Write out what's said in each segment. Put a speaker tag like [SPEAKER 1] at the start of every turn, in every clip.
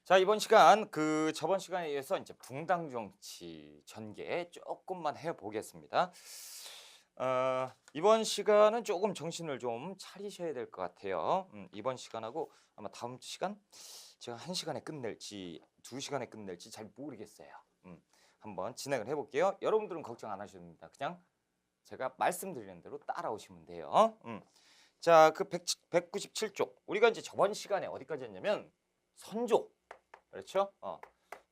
[SPEAKER 1] 자, 이번 시간 저번 시간에 이어서 이제 붕당 정치 전개 조금만 해 보겠습니다. 이번 시간은 조금 정신을 좀 차리셔야 될 것 같아요. 이번 시간하고 아마 다음 시간 제가 1시간에 끝낼지 2시간에 끝낼지 잘 모르겠어요. 한번 진행을 해 볼게요. 여러분들은 걱정 안 하셔도 됩니다. 그냥 제가 말씀드리는 대로 따라오시면 돼요. 자, 197쪽. 우리가 이제 저번 시간에 어디까지 했냐면 선조. 그렇죠?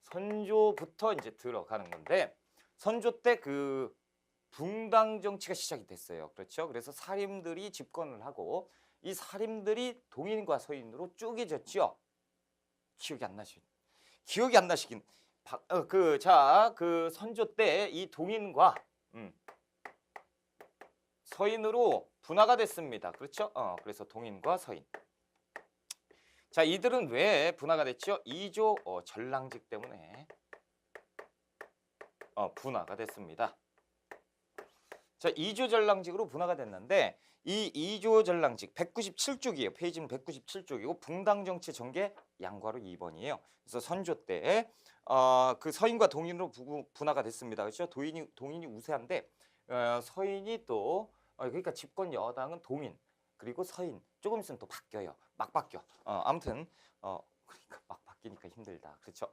[SPEAKER 1] 선조부터 이제 들어가는 건데 선조 때 붕당 정치가 시작이 됐어요. 그렇죠? 그래서 사림들이 집권을 하고 이 사림들이 동인과 서인으로 쪼개졌죠. 기억이 안 나시. 기억이 안 나시긴. 선조 때 이 동인과 서인으로 분화가 됐습니다. 그렇죠? 그래서 동인과 서인. 자, 이들은 왜 분화가 됐죠? 이조 전랑직 때문에 분화가 됐습니다. 자, 이조 전랑직으로 분화가 됐는데 이 이조 전랑직 197쪽이에요. 페이지는 197쪽이고 붕당 정치 전개 양괄호 2번이에요. 그래서 선조 때 그 서인과 동인으로 분화가 됐습니다. 그렇죠? 동인이 우세한데 서인이 또 그러니까 집권 여당은 동인 그리고 서인 조금 있으면 또 바뀌어요. 막 바뀌어. 아무튼 그러니까 막 바뀌니까 힘들다. 그렇죠?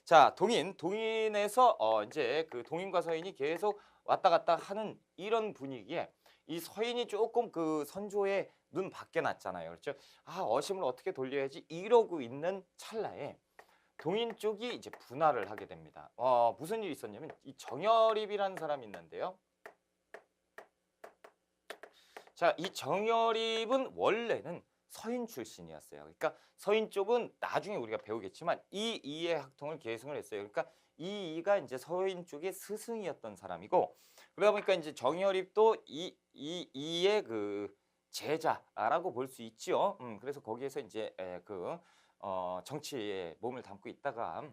[SPEAKER 1] 자, 동인에서 이제 동인과 서인이 계속 왔다 갔다 하는 이런 분위기에 이 서인이 조금 선조의 눈 밖에 났잖아요. 그렇죠? 어심을 어떻게 돌려야지 이러고 있는 찰나에 동인 쪽이 이제 분할을 하게 됩니다. 무슨 일이 있었냐면 이 정여립이라는 사람이 있는데요. 자, 이 정여립은 원래는 서인 출신이었어요. 그러니까 서인 쪽은 나중에 우리가 배우겠지만 이의 학통을 계승을 했어요. 그러니까 이가 이제 서인 쪽의 스승이었던 사람이고 그러다 보니까 이제 정여립도 이의 제자라고 볼 수 있죠. 그래서 거기에서 이제 정치에 몸을 담고 있다가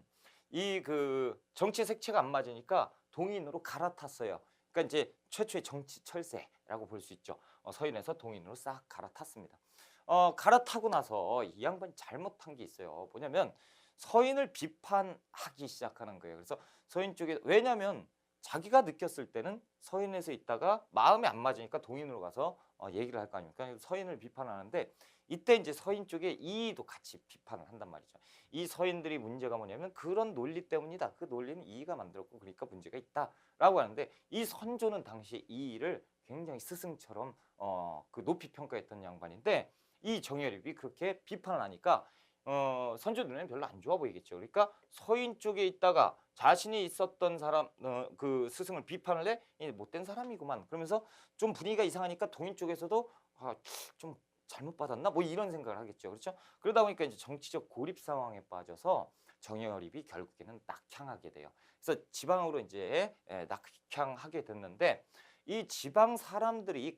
[SPEAKER 1] 정치 색채가 안 맞으니까 동인으로 갈아탔어요. 그러니까 이제 최초의 정치 철새라고 볼 수 있죠. 서인에서 동인으로 싹 갈아탔습니다. 갈아타고 나서 이 양반이 잘못한 게 있어요. 뭐냐면 서인을 비판하기 시작하는 거예요. 그래서 서인 쪽에 왜냐면 자기가 느꼈을 때는 서인에서 있다가 마음에 안 맞으니까 동인으로 가서 얘기를 할 거 아닙니까? 그래서 서인을 비판하는데 이때 이제 서인 쪽에 이의도 같이 비판을 한단 말이죠. 이 서인들이 문제가 뭐냐면 그런 논리 때문이다. 그 논리는 이의가 만들었고 그러니까 문제가 있다라고 하는데 이 선조는 당시 이의를 굉장히 스승처럼 높이 평가했던 양반인데 이 정여립이 그렇게 비판을 하니까 선조 눈에는 별로 안 좋아 보이겠죠. 그러니까 서인 쪽에 있다가 자신이 있었던 사람 스승을 비판을 해 못된 사람이구만. 그러면서 좀 분위기가 이상하니까 동인 쪽에서도 좀 잘못 받았나? 뭐 이런 생각을 하겠죠. 그렇죠? 그러다 보니까 이제 정치적 고립 상황에 빠져서 정여립이 결국에는 낙향하게 돼요. 그래서 지방으로 이제 낙향하게 됐는데 이 지방 사람들이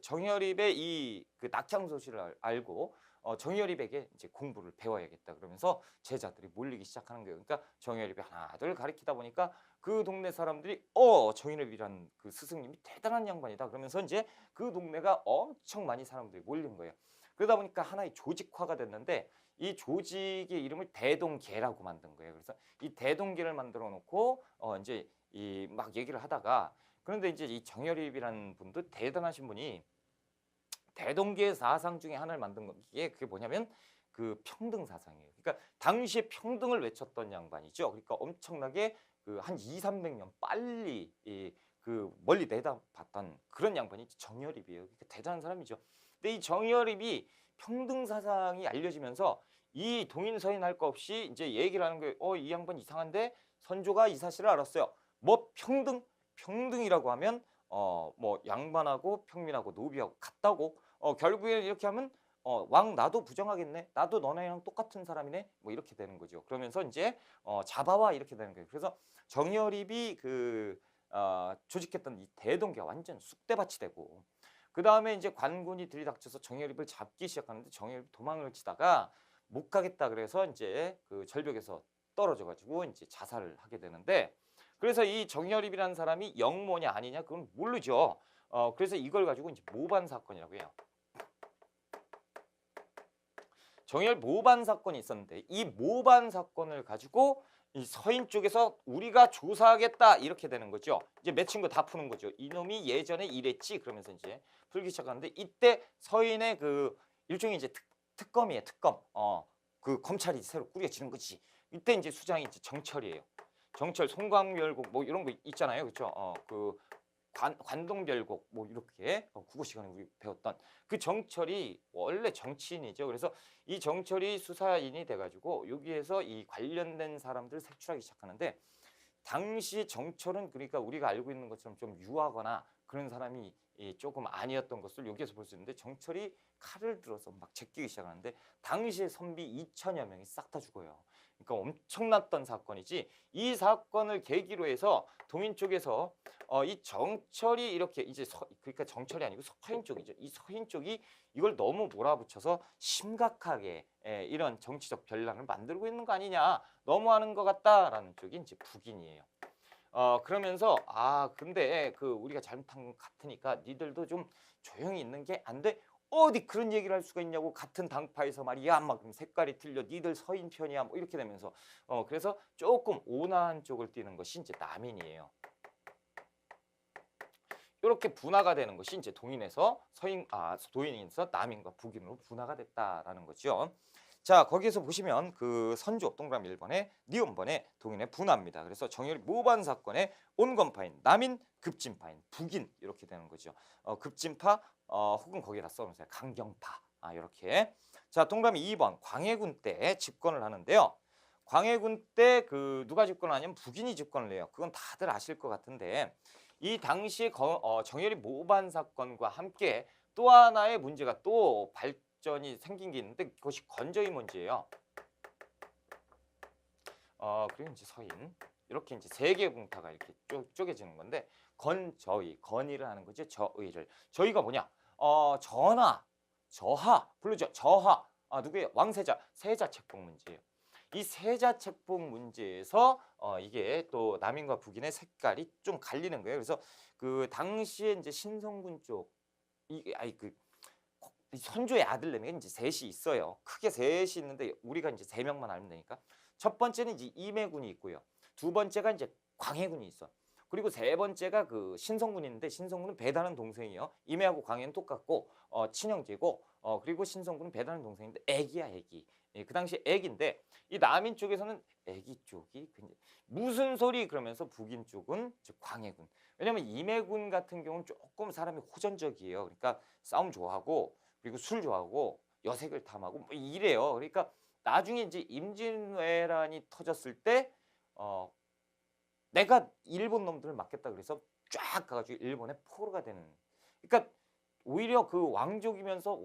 [SPEAKER 1] 정여립의 낙향 소식을 알고 정여립에게 이제 공부를 배워야겠다 그러면서 제자들이 몰리기 시작하는 거예요. 그러니까 정여립이 하나 둘 가르치다 보니까 그 동네 사람들이 정여립이란 그 스승님이 대단한 양반이다 그러면서 이제 그 동네가 엄청 많이 사람들이 몰린 거예요. 그러다 보니까 하나의 조직화가 됐는데 이 조직의 이름을 대동계라고 만든 거예요. 그래서 이 대동계를 만들어 놓고 이제 막 얘기를 하다가 그런데 이제 이 정여립이라는 분도 대단하신 분이 대동계 사상 중에 하나를 만든 게 그게 뭐냐면 평등 사상이에요. 그러니까 당시에 평등을 외쳤던 양반이죠. 그러니까 엄청나게 한 200~300년 빨리 멀리 내다봤던 그런 양반이 정여립이에요. 그러니까 대단한 사람이죠. 근데 이 정여립이 평등 사상이 알려지면서 이 동인 서인 할 거 없이 이제 얘기를 하는 거예요. 이 양반 이상한데 선조가 이 사실을 알았어요. 뭐 평등이라고 하면 뭐 양반하고 평민하고 노비하고 같다고 결국에 이렇게 하면 왕 나도 부정하겠네. 나도 너네랑 똑같은 사람이네. 뭐 이렇게 되는 거죠. 그러면서 이제 잡아와 이렇게 되는 거예요. 그래서 정여립이 조직했던 이 대동계가 완전 쑥대밭이 되고 그다음에 이제 관군이 들이닥쳐서 정여립을 잡기 시작하는데 정여립이 도망을 치다가 못 가겠다 그래서 이제 절벽에서 떨어져 가지고 이제 자살을 하게 되는데 그래서 이 정여립이라는 사람이 영모냐 아니냐 그건 모르죠. 그래서 이걸 가지고 이제 모반 사건이라고 해요. 정열 모반 사건이 있었는데 이 모반 사건을 가지고 이 서인 쪽에서 우리가 조사하겠다 이렇게 되는 거죠. 이제 맺힌 거 다 푸는 거죠. 이놈이 예전에 이랬지 그러면서 이제 풀기 시작하는데 이때 서인의 그 일종의 이제 특검이에요. 특검. 그 검찰이 새로 꾸려지는 거지. 이때 이제 수장이 이제 정철이에요. 정철, 송광별곡 뭐 이런 거 있잖아요. 그렇죠? 그 관동별곡 뭐 이렇게 국어 시간에 우리 배웠던 그 정철이 원래 정치인이죠. 그래서 이 정철이 수사인이 돼가지고 여기에서 이 관련된 사람들 색출하기 시작하는데 당시 정철은 그러니까 우리가 알고 있는 것처럼 좀 유하거나 그런 사람이 조금 아니었던 것을 여기에서 볼 수 있는데 정철이 칼을 들어서 막 제끼기 시작하는데 당시에 선비 2천여 명이 싹 다 죽어요. 그러니까 엄청났던 사건이지 이 사건을 계기로 해서 동인 쪽에서 이 정철이 이렇게 이제 그러니까 정철이 아니고 서인 쪽이죠. 이 서인 쪽이 이걸 너무 몰아붙여서 심각하게 이런 정치적 변란을 만들고 있는 거 아니냐 너무하는 것 같다라는 쪽이 이제 북인이에요. 그러면서 근데 그 우리가 잘못한 것 같으니까 니들도 좀 조용히 있는 게 안 돼. 어디 그런 얘기를 할 수가 있냐고 같은 당파에서 말이야 막 색깔이 틀려 니들 서인 편이야 뭐 이렇게 되면서 그래서 조금 온화한 쪽을 띄는 것이 이제 남인이에요. 이렇게 분화가 되는 것이 이제 동인에서 도인에서 남인과 북인으로 분화가 됐다라는 거죠. 자, 거기에서 보시면 그 선조 동그라미 1번에 니온번에 동인의 분화입니다. 그래서 정열이 모반 사건의 온건파인 남인, 급진파인 북인 이렇게 되는 거죠. 급진파 혹은 거기에다 써놓으세요. 강경파 이렇게. 자, 동그라미 2번 광해군 때 집권을 하는데요. 광해군 때 그 누가 집권을 하냐면 북인이 집권을 해요. 그건 다들 아실 것 같은데 이 당시 정열이 모반 사건과 함께 또 하나의 문제가 또 발전이 생긴 게 있는데 그것이 건저희 문제예요. 그리고 이제 서인 이렇게 이제 세 개의 공타가 이렇게 쪼개지는 건데 건저희 건의를 하는 거죠. 저의를 저희가 뭐냐? 전하, 저하 부르죠. 저하 누구예요? 왕세자 세자 책봉 문제예요. 이 세자 책봉 문제에서 이게 또 남인과 북인의 색깔이 좀 갈리는 거예요. 그래서 그 당시에 이제 신성군 쪽 그 선조의 아들내미가 이제 셋이 있어요. 크게 셋이 있는데 우리가 이제 3명만 알면 되니까. 첫 번째는 이제 임해군이 있고요. 두 번째가 이제 광해군이 있어. 그리고 세 번째가 그 신성군이 있는데 신성군은 배다른 동생이에요. 임해하고 광해는 똑같고 친형제고 그리고 신성군은 배다른 동생인데 애기야 애기. 그 당시 애기인데 이 남인 쪽에서는 애기 쪽이 무슨 소리 그러면서 북인 쪽은 즉 광해군. 왜냐면 임해군 같은 경우는 조금 사람이 호전적이에요. 그러니까 싸움 좋아하고 그리고 술 좋아하고 여색을 탐하고 뭐 이래요. 그러니까 나중에 이제 임진왜란이 터졌을 때 내가 일본 놈들을 막겠다 그래서 쫙 가가지고 일본에 포로가 되는. 그러니까 오히려 그 왕족이면서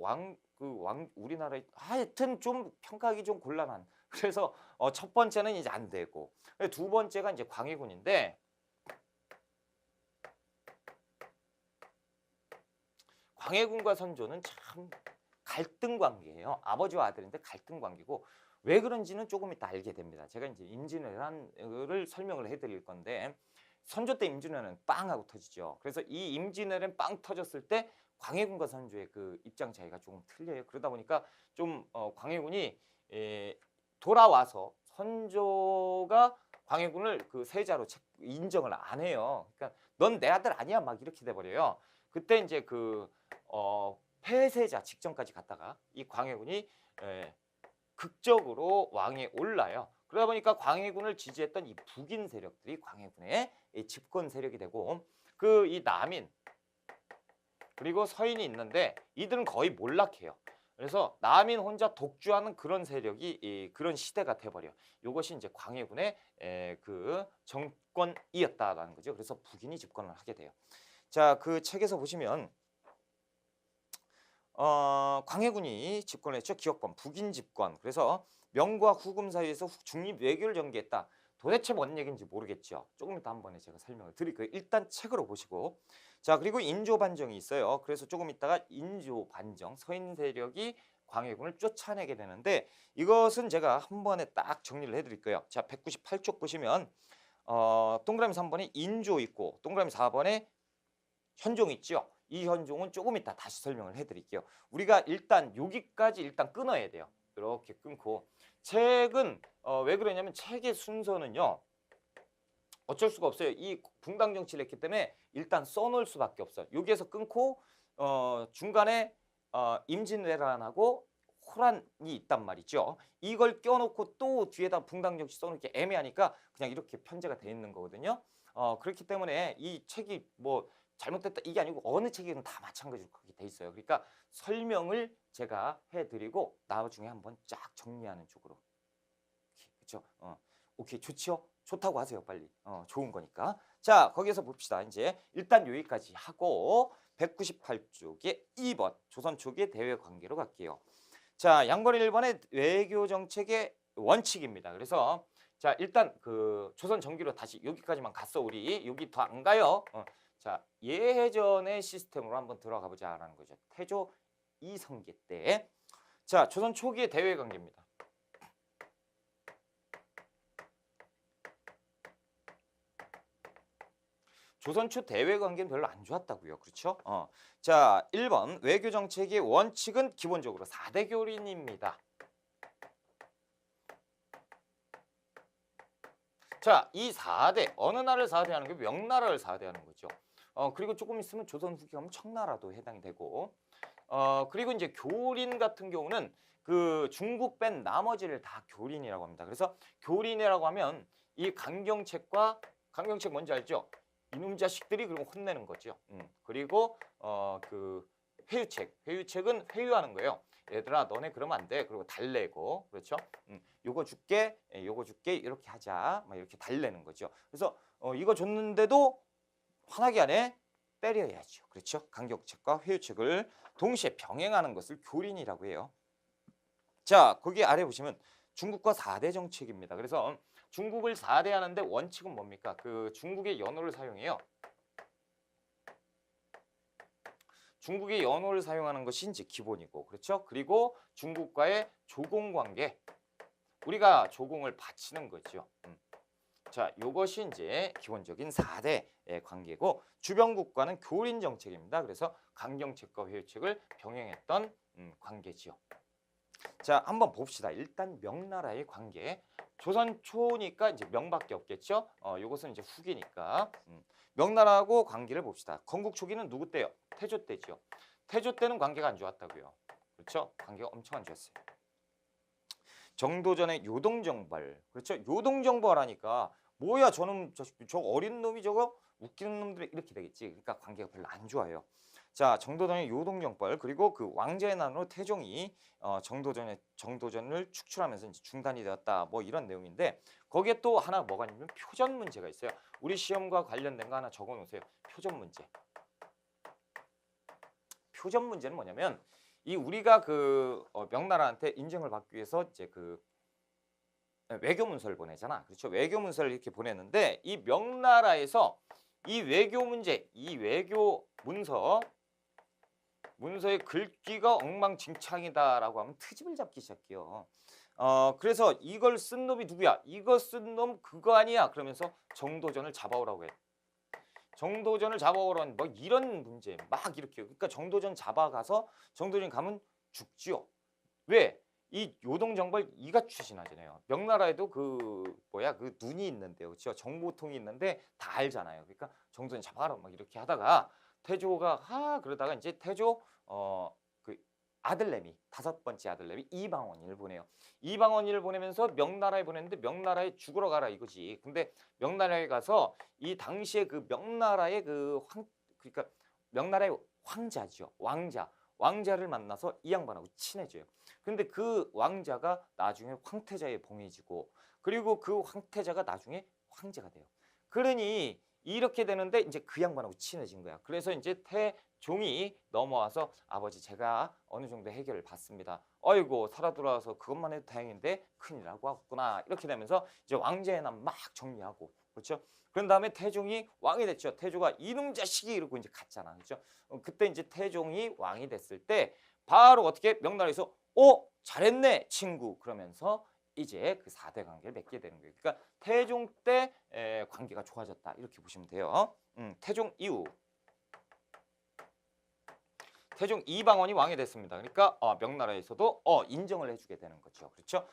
[SPEAKER 1] 우리나라에 하여튼 좀 평가하기 좀 곤란한. 그래서 첫 번째는 이제 안 되고 두 번째가 이제 광해군인데 광해군과 선조는 참 갈등 관계예요. 아버지와 아들인데 갈등 관계고 왜 그런지는 조금 이따 알게 됩니다. 제가 이제 임진왜란을 설명을 해드릴 건데 선조 때 임진왜란은 빵 하고 터지죠. 그래서 이 임진왜란 빵 터졌을 때 광해군과 선조의 그 입장 차이가 조금 틀려요. 그러다 보니까 좀 광해군이 돌아와서 선조가 광해군을 그 세자로 인정을 안 해요. 그러니까 넌 내 아들 아니야 막 이렇게 돼버려요. 그때 이제 그 폐세자 직전까지 갔다가 이 광해군이 극적으로 왕에 올라요. 그러다 보니까 광해군을 지지했던 이 북인 세력들이 광해군의 집권 세력이 되고 그 이 남인 그리고 서인이 있는데 이들은 거의 몰락해요. 그래서 남인 혼자 독주하는 그런 세력이 그런 시대가 돼버려. 이것이 이제 광해군의 그 정권이었다라는 거죠. 그래서 북인이 집권을 하게 돼요. 자, 그 책에서 보시면 광해군이 집권했죠. 기역범 북인 집권. 그래서 명과 후금 사이에서 중립 외교를 전개했다. 도대체 뭔 얘기인지 모르겠죠. 조금 이따 한번에 제가 설명을 드릴 거예요. 일단 책으로 보시고. 자, 그리고 인조 반정이 있어요. 그래서 조금 있다가 인조 반정 서인 세력이 광해군을 쫓아내게 되는데 이것은 제가 한 번에 딱 정리를 해드릴 거예요. 자, 198쪽 보시면 동그라미 3번에 인조 있고 동그라미 4번에 현종 있죠. 이 현종은 조금 이따 다시 설명을 해드릴게요. 우리가 일단 여기까지 일단 끊어야 돼요. 이렇게 끊고 책은 왜 그러냐면 책의 순서는요. 어쩔 수가 없어요. 이 붕당 정치를 했기 때문에 일단 써놓을 수밖에 없어요. 여기에서 끊고 중간에 임진왜란하고 호란이 있단 말이죠. 이걸 껴놓고 또 뒤에다 붕당 정치 써놓기 애매하니까 그냥 이렇게 편제가 돼 있는 거거든요. 그렇기 때문에 이 책이 뭐 잘못됐다 이게 아니고 어느 책이든 다 마찬가지로 그렇게 돼 있어요. 그러니까 설명을 제가 해드리고 나중에 한번 쫙 정리하는 쪽으로. 그렇죠? 오케이 좋지요? 좋다고 하세요 빨리. 좋은 거니까. 자 거기에서 봅시다. 이제 일단 여기까지 하고 198쪽에 2번 조선 초기의 대외 관계로 갈게요. 자 양권 1번의 외교 정책의 원칙입니다. 그래서 자 일단 그 조선 전기로 다시 여기까지만 갔어 우리. 여기 더 안 가요. 자 예해전의 시스템으로 한번 들어가 보자라는 거죠. 태조 이성계 때. 자 조선 초기의 대외 관계입니다. 조선 초 대외 관계는 별로 안 좋았다고요. 그렇죠? 자, 1번 외교 정책의 원칙은 기본적으로 4대 교린입니다. 자, 이 4대 어느 나라를 4대 하는 게 명나라를 4대 하는 거죠. 그리고 조금 있으면 조선 후기 가면 청나라도 해당이 되고 그리고 이제 교린 같은 경우는 그 중국 뺀 나머지를 다 교린이라고 합니다. 그래서 교린이라고 하면 이 강경책과 강경책 뭔지 알죠? 이놈 자식들이 그러면 혼내는 거죠. 그리고 그 회유책은 회유하는 거예요. 얘들아 너네 그러면 안 돼. 그리고 달래고 그렇죠. 요거 줄게 요거 줄게 이렇게 하자 막 이렇게 달래는 거죠. 그래서 이거 줬는데도 화나게 안 해? 때려야죠. 그렇죠. 강경책과 회유책을 동시에 병행하는 것을 교린이라고 해요. 자 거기 아래 보시면 중국과 4대 정책입니다. 그래서 중국을 4대 하는데 원칙은 뭡니까? 그 중국의 연호를 사용해요. 중국의 연호를 사용하는 것이 이제 기본이고 그렇죠? 그리고 중국과의 조공관계 우리가 조공을 바치는 거죠. 자, 요것이 이제 기본적인 4대 관계고 주변국과는 교린 정책입니다. 그래서 강경책과 회유책을 병행했던 관계지요. 자, 한번 봅시다. 일단 명나라의 관계. 조선 초니까 이제 명밖에 없겠죠. 요것은 이제 후기니까. 명나라하고 관계를 봅시다. 건국 초기는 누구 때요? 태조 때죠. 태조 때는 관계가 안 좋았다고요. 그렇죠? 관계가 엄청 안 좋았어요. 정도전의 요동정벌. 그렇죠? 요동정벌하니까 뭐야 저놈 저 어린 놈이 저거 웃기는 놈들이 이렇게 되겠지. 그러니까 관계가 별로 안 좋아요. 자 정도전의 요동정벌 그리고 그 왕제의 난으로 태종이 정도전을 축출하면서 이제 중단이 되었다. 뭐 이런 내용인데 거기에 또 하나 뭐가 있냐면 표전 문제가 있어요. 우리 시험과 관련된 거 하나 적어 놓으세요. 표전 문제. 표전 문제는 뭐냐면 이 우리가 그 명나라한테 인정을 받기 위해서 이제 그 외교 문서를 보내잖아. 그렇죠? 외교 문서를 이렇게 보냈는데 이 명나라에서 이 외교 문제, 이 외교 문서의 글귀가 엉망진창이다라고 하면 트집을 잡기 시작해요. 그래서 이걸 쓴 놈이 누구야? 이거 쓴 놈 그거 아니야? 그러면서 정도전을 잡아오라고 해. 정도전을 잡아오라는 뭐 이런 문제 막 이렇게 그러니까 정도전 잡아가서 정도전 가면 죽지요. 왜? 이 요동정벌 이가 추진하잖아요. 명나라에도 그 뭐야 그 눈이 있는데요. 그렇죠? 정보통이 있는데 다 알잖아요. 그러니까 정도전 잡아라 막 이렇게 하다가 태조가 그러다가 이제 태조 그 아들내미 5번째 아들내미 이방원이를 보내요. 이방원이를 보내면서 명나라에 보냈는데 명나라에 죽으러 가라 이거지. 근데 명나라에 가서 이 당시에 그 명나라의 그러니까 명나라의 황자죠. 왕자를 만나서 이 양반하고 친해져요. 근데 그 왕자가 나중에 황태자의 봉해지고 그리고 그 황태자가 나중에 황제가 돼요. 그러니 이렇게 되는데 이제 그 양반하고 친해진 거야. 그래서 이제 태종이 넘어와서 아버지 제가 어느 정도 해결을 받습니다. 어이고 살아 돌아와서 그것만 해도 다행인데 큰일 나고 왔구나. 이렇게 되면서 이제 왕제의 난 막 정리하고 그렇죠. 그런 다음에 태종이 왕이 됐죠. 태조가 이놈 자식이 이러고 이제 갔잖아. 그렇죠. 그때 이제 태종이 왕이 됐을 때 바로 어떻게 명나라에서 잘했네 친구 그러면서 이제 그 4대 관계를 맺게 되는 거예요. 그러니까 태종 때 관계가 좋아졌다 이렇게 보시면 돼요. 태종 이후 태종 이방원이 왕이 됐습니다. 그러니까 명나라에서도 인정을 해주게 되는 거죠. 그렇죠?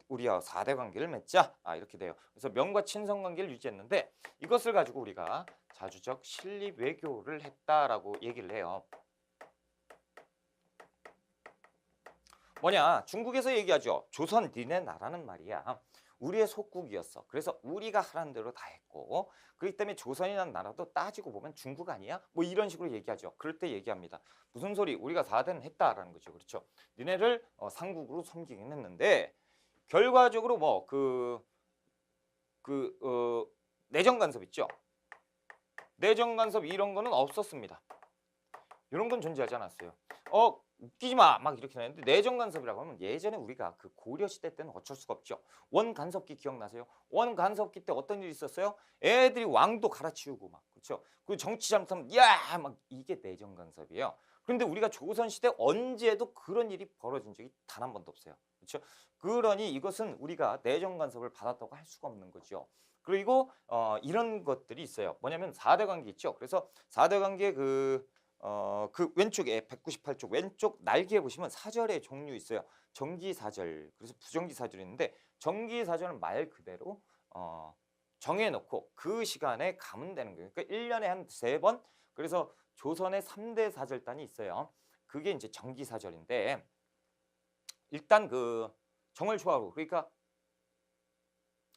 [SPEAKER 1] 우리와 4대 관계를 맺자. 이렇게 돼요. 그래서 명과 친선 관계를 유지했는데 이것을 가지고 우리가 자주적 신립 외교를 했다라고 얘기를 해요. 뭐냐? 중국에서 얘기하죠. 조선 니네 나라는 말이야. 우리의 속국이었어. 그래서 우리가 하라는 대로 다 했고 그렇기 때문에 조선이라는 나라도 따지고 보면 중국 아니야? 뭐 이런 식으로 얘기하죠. 그럴 때 얘기합니다. 무슨 소리? 우리가 4대는 했다라는 거죠. 그렇죠? 니네를 상국으로 섬기긴 했는데 결과적으로 뭐 내정 간섭 있죠? 내정 간섭 이런 거는 없었습니다. 이런 건 존재하지 않았어요. 웃기지 마! 막 이렇게 나는데 내정 간섭이라고 하면 예전에 우리가 그 고려 시대 때는 어쩔 수가 없죠. 원 간섭기 기억나세요? 원 간섭기 때 어떤 일이 있었어요? 애들이 왕도 갈아치우고 막 그렇죠. 그 정치 잘못하면 야! 막 이게 내정 간섭이에요. 그런데 우리가 조선 시대 언제도 그런 일이 벌어진 적이 단 한 번도 없어요. 그렇죠? 그러니 이것은 우리가 내정 간섭을 받았다고 할 수가 없는 거죠. 그리고 이런 것들이 있어요. 뭐냐면 4대 관계 있죠. 그래서 4대 관계 그 왼쪽에 198쪽 왼쪽 날개에 보시면 사절의 종류 있어요. 정기사절, 그래서 부정기사절이 있는데 정기사절은 말 그대로 정해놓고 그 시간에 가면 되는 거예요. 그러니까 1년에 한 3번, 그래서 조선의 3대 사절단이 있어요. 그게 이제 정기사절인데 일단 그 정월 초하루, 그러니까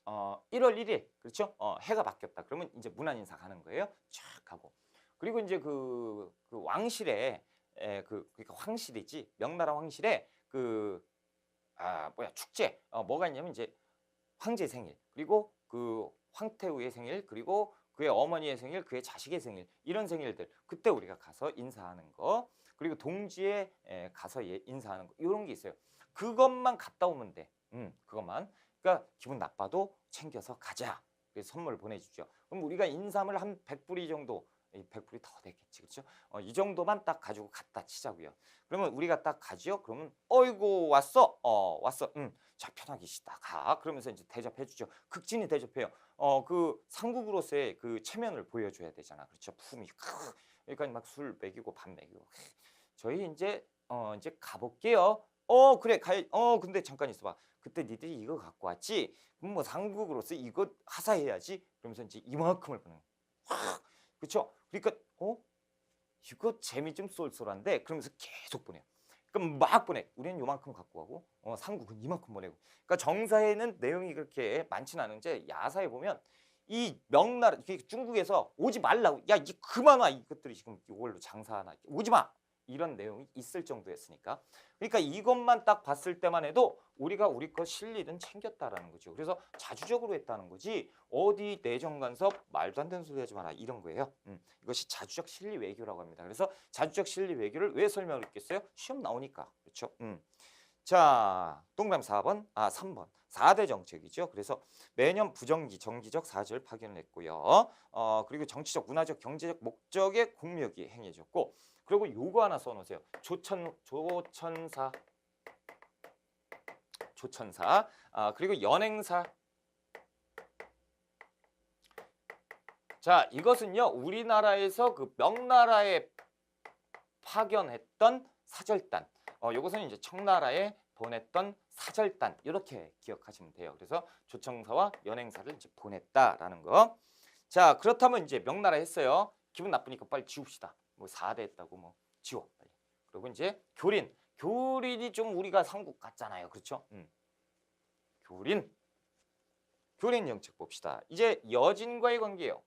[SPEAKER 1] 1월 1일, 그렇죠? 해가 바뀌었다. 그러면 이제 문안인사 가는 거예요. 쫙 하고. 그리고 이제 그 왕실에 그러니까 황실이지, 명나라 황실에 축제 뭐가 있냐면 이제 황제 생일, 그리고 그 황태우의 생일, 그리고 그의 어머니의 생일, 그의 자식의 생일, 이런 생일들 그때 우리가 가서 인사하는 거, 그리고 동지에 가서 인사하는 거, 이런 게 있어요. 그것만 갔다 오면 돼. 그것만. 그러니까 기분 나빠도 챙겨서 가자. 그래서 선물 보내주죠. 그럼 우리가 인삼을 한 100뿌리 정도, 100불이 더 되겠지, 그렇죠? 이 정도만 딱 가지고 갖다 치자고요. 그러면 우리가 딱 가죠. 그러면 어이구 왔어, 왔어, 자 편하게 쉬다 가. 그러면서 이제 대접해주죠. 극진히 대접해요. 그 상국으로서의 그 체면을 보여줘야 되잖아, 그렇죠? 품이 그러니까 막 술 먹이고 밥 먹이고. 저희 이제 가볼게요. 그래 근데 잠깐 있어봐. 그때 니들이 이거 갖고 왔지? 그럼 뭐 상국으로서 이거 하사해야지. 그러면서 이제 이만큼을 보는. 그렇죠? 그러니까 이거 재미 좀 쏠쏠한데, 그러면서 계속 보내요. 그럼 막 보내. 우리는 요만큼 갖고 가고 상국은 이만큼 보내고. 그러니까 정사에는 내용이 그렇게 많지는 않은데 야사에 보면 이 명나라 중국에서 오지 말라고, 야 이 그만 와, 이것들이 지금 이걸로 장사하나, 오지 마, 이런 내용이 있을 정도였으니까. 그러니까 이것만 딱 봤을 때만 해도 우리가 우리 거 실리는 챙겼다라는 거죠. 그래서 자주적으로 했다는 거지 어디 내정 간섭 말도 안 되는 소리 하지 마라 이런 거예요. 이것이 자주적 실리 외교라고 합니다. 그래서 자주적 실리 외교를 왜 설명을 했겠어요? 시험 나오니까. 그렇죠? 자, 동그라미 3번. 4대 정책이죠. 그래서 매년 부정기, 정기적 사절 파견을 했고요. 그리고 정치적, 문화적, 경제적 목적의 공력이 행해졌고, 그리고 요거 하나 써놓으세요. 조천사. 그리고 연행사. 자, 이것은요 우리나라에서 그 명나라에 파견했던 사절단, 요것은 이제 청나라에 보냈던 사절단, 이렇게 기억하시면 돼요. 그래서 조청사와 연행사를 이제 보냈다라는 거. 자, 그렇다면 이제 명나라 했어요. 기분 나쁘니까 빨리 지웁시다. 뭐 4대 했다고 뭐 지워 빨리. 그리고 이제 교린이 좀 우리가 삼국 같잖아요. 그렇죠? 교린 정책 봅시다. 이제 여진과의 관계예요.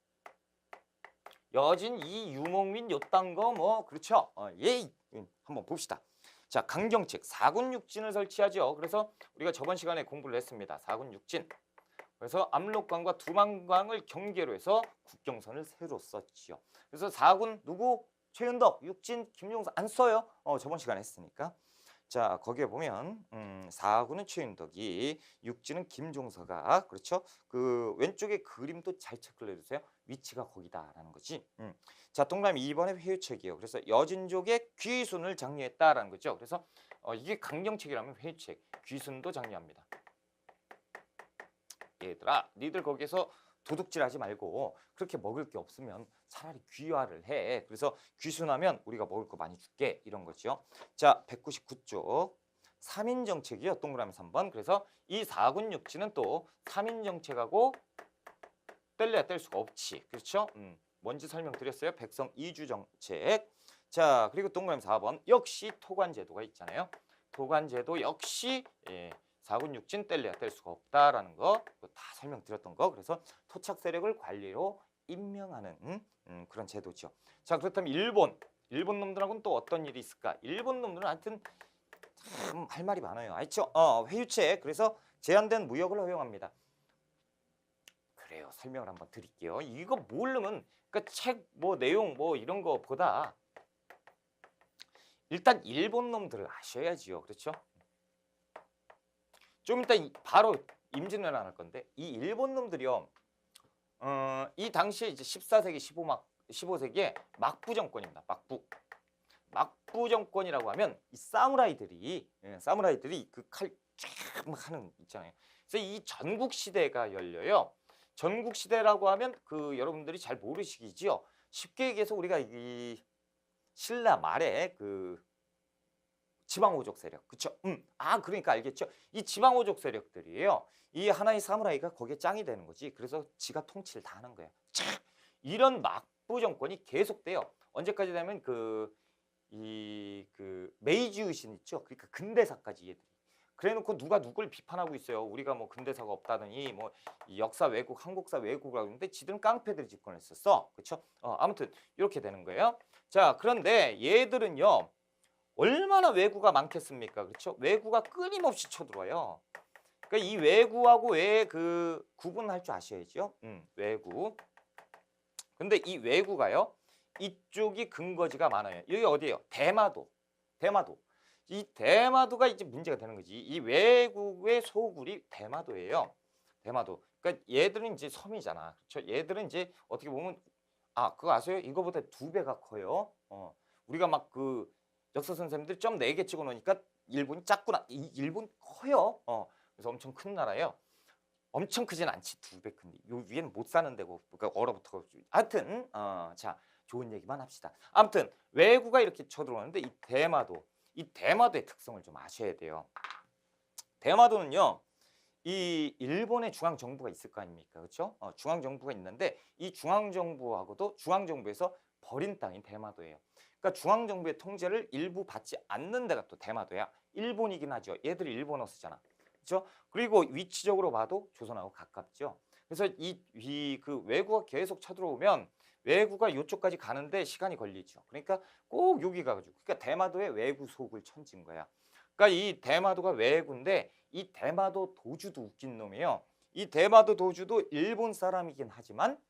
[SPEAKER 1] 여진, 이유목민 요딴 거 뭐 그렇죠? 한번 봅시다. 자, 강경책 4군 6진을 설치하죠. 그래서 우리가 저번 시간에 공부를 했습니다. 4군 6진. 그래서 압록강과 두만강을 경계로 해서 국경선을 새로 썼지요. 그래서 4군 누구? 최윤덕, 6진 김종서 안 써요. 저번 시간에 했으니까. 자, 거기에 보면 4군은 최윤덕이, 6진은 김종서가, 그렇죠? 그 왼쪽에 그림도 잘 체크를 해주세요. 위치가 거기다라는 거지. 자, 동그라미 2번의 회유책이에요. 그래서 여진족의 귀순을 장려했다라는 거죠. 그래서 이게 강경책이라면 회유책, 귀순도 장려합니다. 얘들아, 니들 거기서 도둑질하지 말고 그렇게 먹을 게 없으면 차라리 귀화를 해. 그래서 귀순하면 우리가 먹을 거 많이 줄게. 이런 거죠. 자, 199쪽. 3인 정책이요. 동그라미 3번. 그래서 이 4군 육지는 또 3인 정책하고 뗄래야 뗄 수가 없지. 그렇죠? 뭔지 설명드렸어요. 백성 이주 정책. 자, 그리고 동그라미 4번. 역시 토관제도가 있잖아요. 토관제도 역시 4군 육진 뗄래야 뗄 수가 없다라는 거 다 설명드렸던 거. 그래서 토착 세력을 관리로 임명하는 그런 제도죠. 자, 그렇다면 일본 놈들하고는 또 어떤 일이 있을까? 일본 놈들은 하여튼 참 할 말이 많아요. 알죠? 회유책. 그래서 제한된 무역을 허용합니다. 그래요. 설명을 한번 드릴게요. 이거 모르면 그러니까 책 뭐 내용 뭐 이런 거보다 일단 일본 놈들을 아셔야지요. 그렇죠? 좀 이따 바로 임진왜란 안 할 건데 이 일본 놈들이요. 이 당시에 이제 14세기 15세기에 막부 정권입니다. 막부 정권이라고 하면 이 사무라이들이 그 칼 쫙 하는 있잖아요. 그래서 이 전국 시대가 열려요. 전국 시대라고 하면 그 여러분들이 잘 모르시기지요. 쉽게 얘기해서 우리가 이 신라 말에 그 지방오족 세력, 그렇죠? 그러니까 알겠죠? 이 지방오족 세력들이에요. 이 하나의 사무라이가 거기에 짱이 되는 거지. 그래서 지가 통치를 다 하는 거예요. 이런 막부 정권이 계속돼요. 언제까지 되면 그 메이지 유신 있죠? 그러니까 근대사까지 얘들이. 그래놓고 누가 누굴 비판하고 있어요. 우리가 뭐 근대사가 없다더니 뭐 역사 왜곡, 한국사 왜곡이라고 하는데 지들은 깡패들이 집권을 했었어. 그렇죠? 아무튼 이렇게 되는 거예요. 자, 그런데 얘들은요. 얼마나 왜구가 많겠습니까? 그렇죠? 왜구가 끊임없이 쳐들어와요. 그러니까 이 왜구하고 그 구분할 줄 아셔야죠. 왜구. 근데 이 왜구가요. 이쪽이 근거지가 많아요. 여기 어디예요? 대마도. 이 대마도가 이제 문제가 되는 거지. 이 왜구의 소굴이 대마도예요. 대마도. 그러니까 얘들은 이제 섬이잖아. 그렇죠? 얘들은 이제 어떻게 보면 그거 아세요? 이거보다 2배가 커요. 우리가 막 그 역사 선생님들 점 4개 찍어 놓으니까 일본이 작구나. 일본 커요. 그래서 엄청 큰 나라예요. 엄청 크진 않지. 2배 큰데. 요 위에는 못 사는 데고. 그러니까 얼어붙어. 하여튼 자, 좋은 얘기만 합시다. 아무튼 왜구가 이렇게 쳐들어오는데 이 대마도의 특성을 좀 아셔야 돼요. 대마도는요. 이 일본의 중앙 정부가 있을 거 아닙니까? 그렇죠? 중앙 정부가 있는데 이 중앙 정부하고도 중앙 정부에서 버린 땅인 대마도예요. 그러니까 중앙 정부의 통제를 일부 받지 않는 데가 또 대마도야. 일본이긴 하죠. 얘들이 일본어 쓰잖아. 그렇죠? 그리고 위치적으로 봐도 조선하고 가깝죠. 그래서 그 왜구가 계속 쳐들어오면 왜구가 이쪽까지 가는데 시간이 걸리죠. 그러니까 꼭 여기 가가지고 그러니까 대마도의 왜구 속을 천진 거야. 그러니까 이 대마도가 왜구인데 이 대마도 도주도 웃긴 놈이에요. 이 대마도 도주도 일본 사람이긴 하지만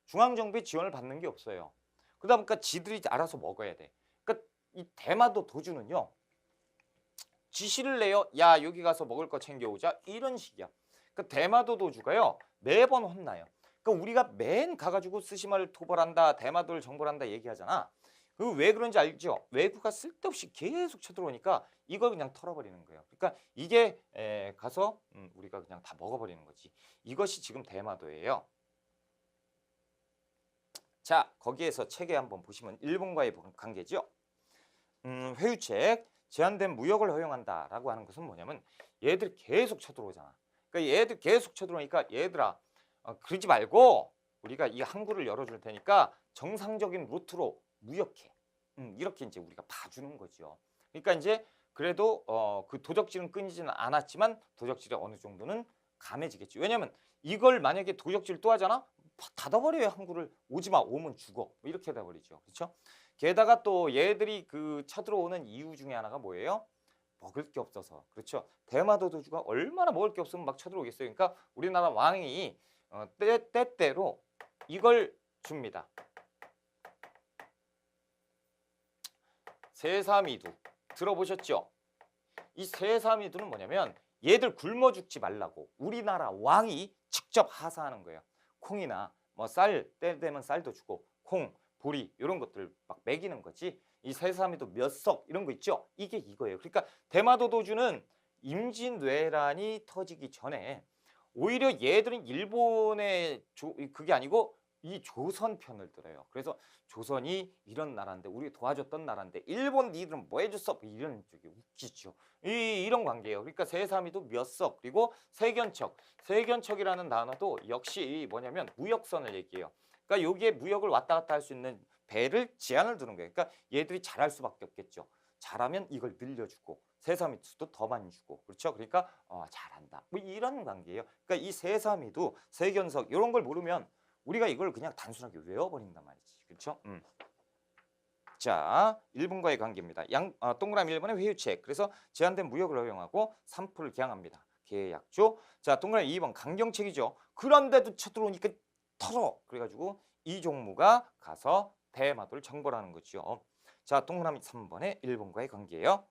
[SPEAKER 1] 중앙정부의 지원을 받는 게 없어요. 그러다 보니까 지들이 알아서 먹어야 돼. 그러니까 이 대마도 도주는요. 지시를 내요. 야, 여기 가서 먹을 거 챙겨오자. 이런 식이야. 그러니까 대마도 도주가요. 매번 혼나요. 그러니까 우리가 맨 가가지고 스시마를 토벌한다. 대마도를 정벌한다 얘기하잖아. 그 왜 그런지 알죠? 왜구가 쓸데없이 계속 쳐들어오니까 이걸 그냥 털어버리는 거예요. 그러니까 이게 가서 우리가 그냥 다 먹어버리는 거지. 이것이 지금 대마도예요. 자, 거기에서 책에 한번 보시면 일본과의 관계죠. 회유책, 제한된 무역을 허용한다라고 하는 것은 뭐냐면 얘들이 계속 쳐들어오잖아. 그러니까 얘들 계속 쳐들어오니까 얘들아 그러지 말고 우리가 이 항구를 열어줄 테니까 정상적인 루트로 무역해. 이렇게 이제 우리가 봐주는 거죠. 그러니까 이제 그래도 그 도적질은 끊이지는 않았지만 도적질이 어느 정도는 감해지겠죠. 왜냐하면 이걸 만약에 도적질 또 하잖아? 닫아버려요. 항구를. 오지마. 오면 죽어. 뭐 이렇게 돼버리죠. 그렇죠? 게다가 또 얘들이 그 쳐들어오는 이유 중에 하나가 뭐예요? 먹을 게 없어서. 그렇죠? 대마도 도주가 얼마나 먹을 게 없으면 막 쳐들어오겠어요. 그러니까 우리나라 왕이 때때로 이걸 줍니다. 세사미두. 들어보셨죠? 이 세사미두는 뭐냐면 얘들 굶어 죽지 말라고 우리나라 왕이 직접 하사하는 거예요. 콩이나 뭐 쌀, 때 되면 쌀도 주고 콩, 보리 이런 것들 막 먹이는 거지. 이 세사미도 몇 석 이런 거 있죠. 이게 이거예요. 그러니까 대마도 도주는 임진왜란이 터지기 전에 오히려 얘들은 일본의 그게 아니고 이 조선 편을 들어요. 그래서 조선이 이런 나라인데 우리 도와줬던 나라인데 일본 니들은 뭐 해줬어? 뭐 이런 쪽이 웃기죠. 이런 관계예요. 그러니까 세사미도 몇 석 그리고 세견척. 세견척이라는 단어도 역시 뭐냐면 무역선을 얘기해요. 그러니까 여기에 무역을 왔다 갔다 할 수 있는 배를 제한을 두는 거예요. 그러니까 얘들이 잘할 수밖에 없겠죠. 잘하면 이걸 늘려주고 세사미도 더 많이 주고 그렇죠. 그러니까 잘한다. 뭐 이런 관계예요. 그러니까 이 세사미도 세견석 이런 걸 모르면 우리가 이걸 그냥 단순하게 외워버린단 말이지. 그렇죠? 자, 일본과의 관계입니다. 동그라미 1번의 회유책. 그래서 제한된 무역을 허용하고 삼포를 개항합니다. 계약조. 자, 동그라미 2번 강경책이죠. 그런데도 쳐들어오니까 털어. 그래가지고 이종무가 가서 대마도를 정벌하는 거죠. 자, 동그라미 3번의 일본과의 관계예요.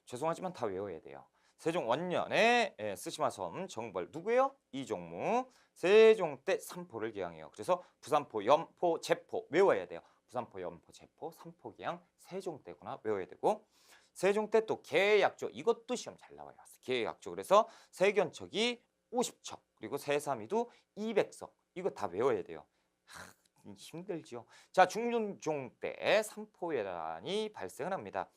[SPEAKER 1] 죄송하지만 다 외워야 돼요. 세종 원년에 쓰시마섬 정벌 누구예요? 이종무. 세종 때 삼포를 개항해요. 그래서 부산포, 염포, 제포 외워야 돼요. 부산포, 염포, 제포, 삼포 개항 세종 때구나 외워야 되고 세종 때 또 계약조 이것도 시험 잘 나와요. 계약조 그래서 세견척이 50척 그리고 세사미도 200석 이거 다 외워야 돼요. 힘들죠. 자, 중종 때 삼포회란이 발생을 합니다.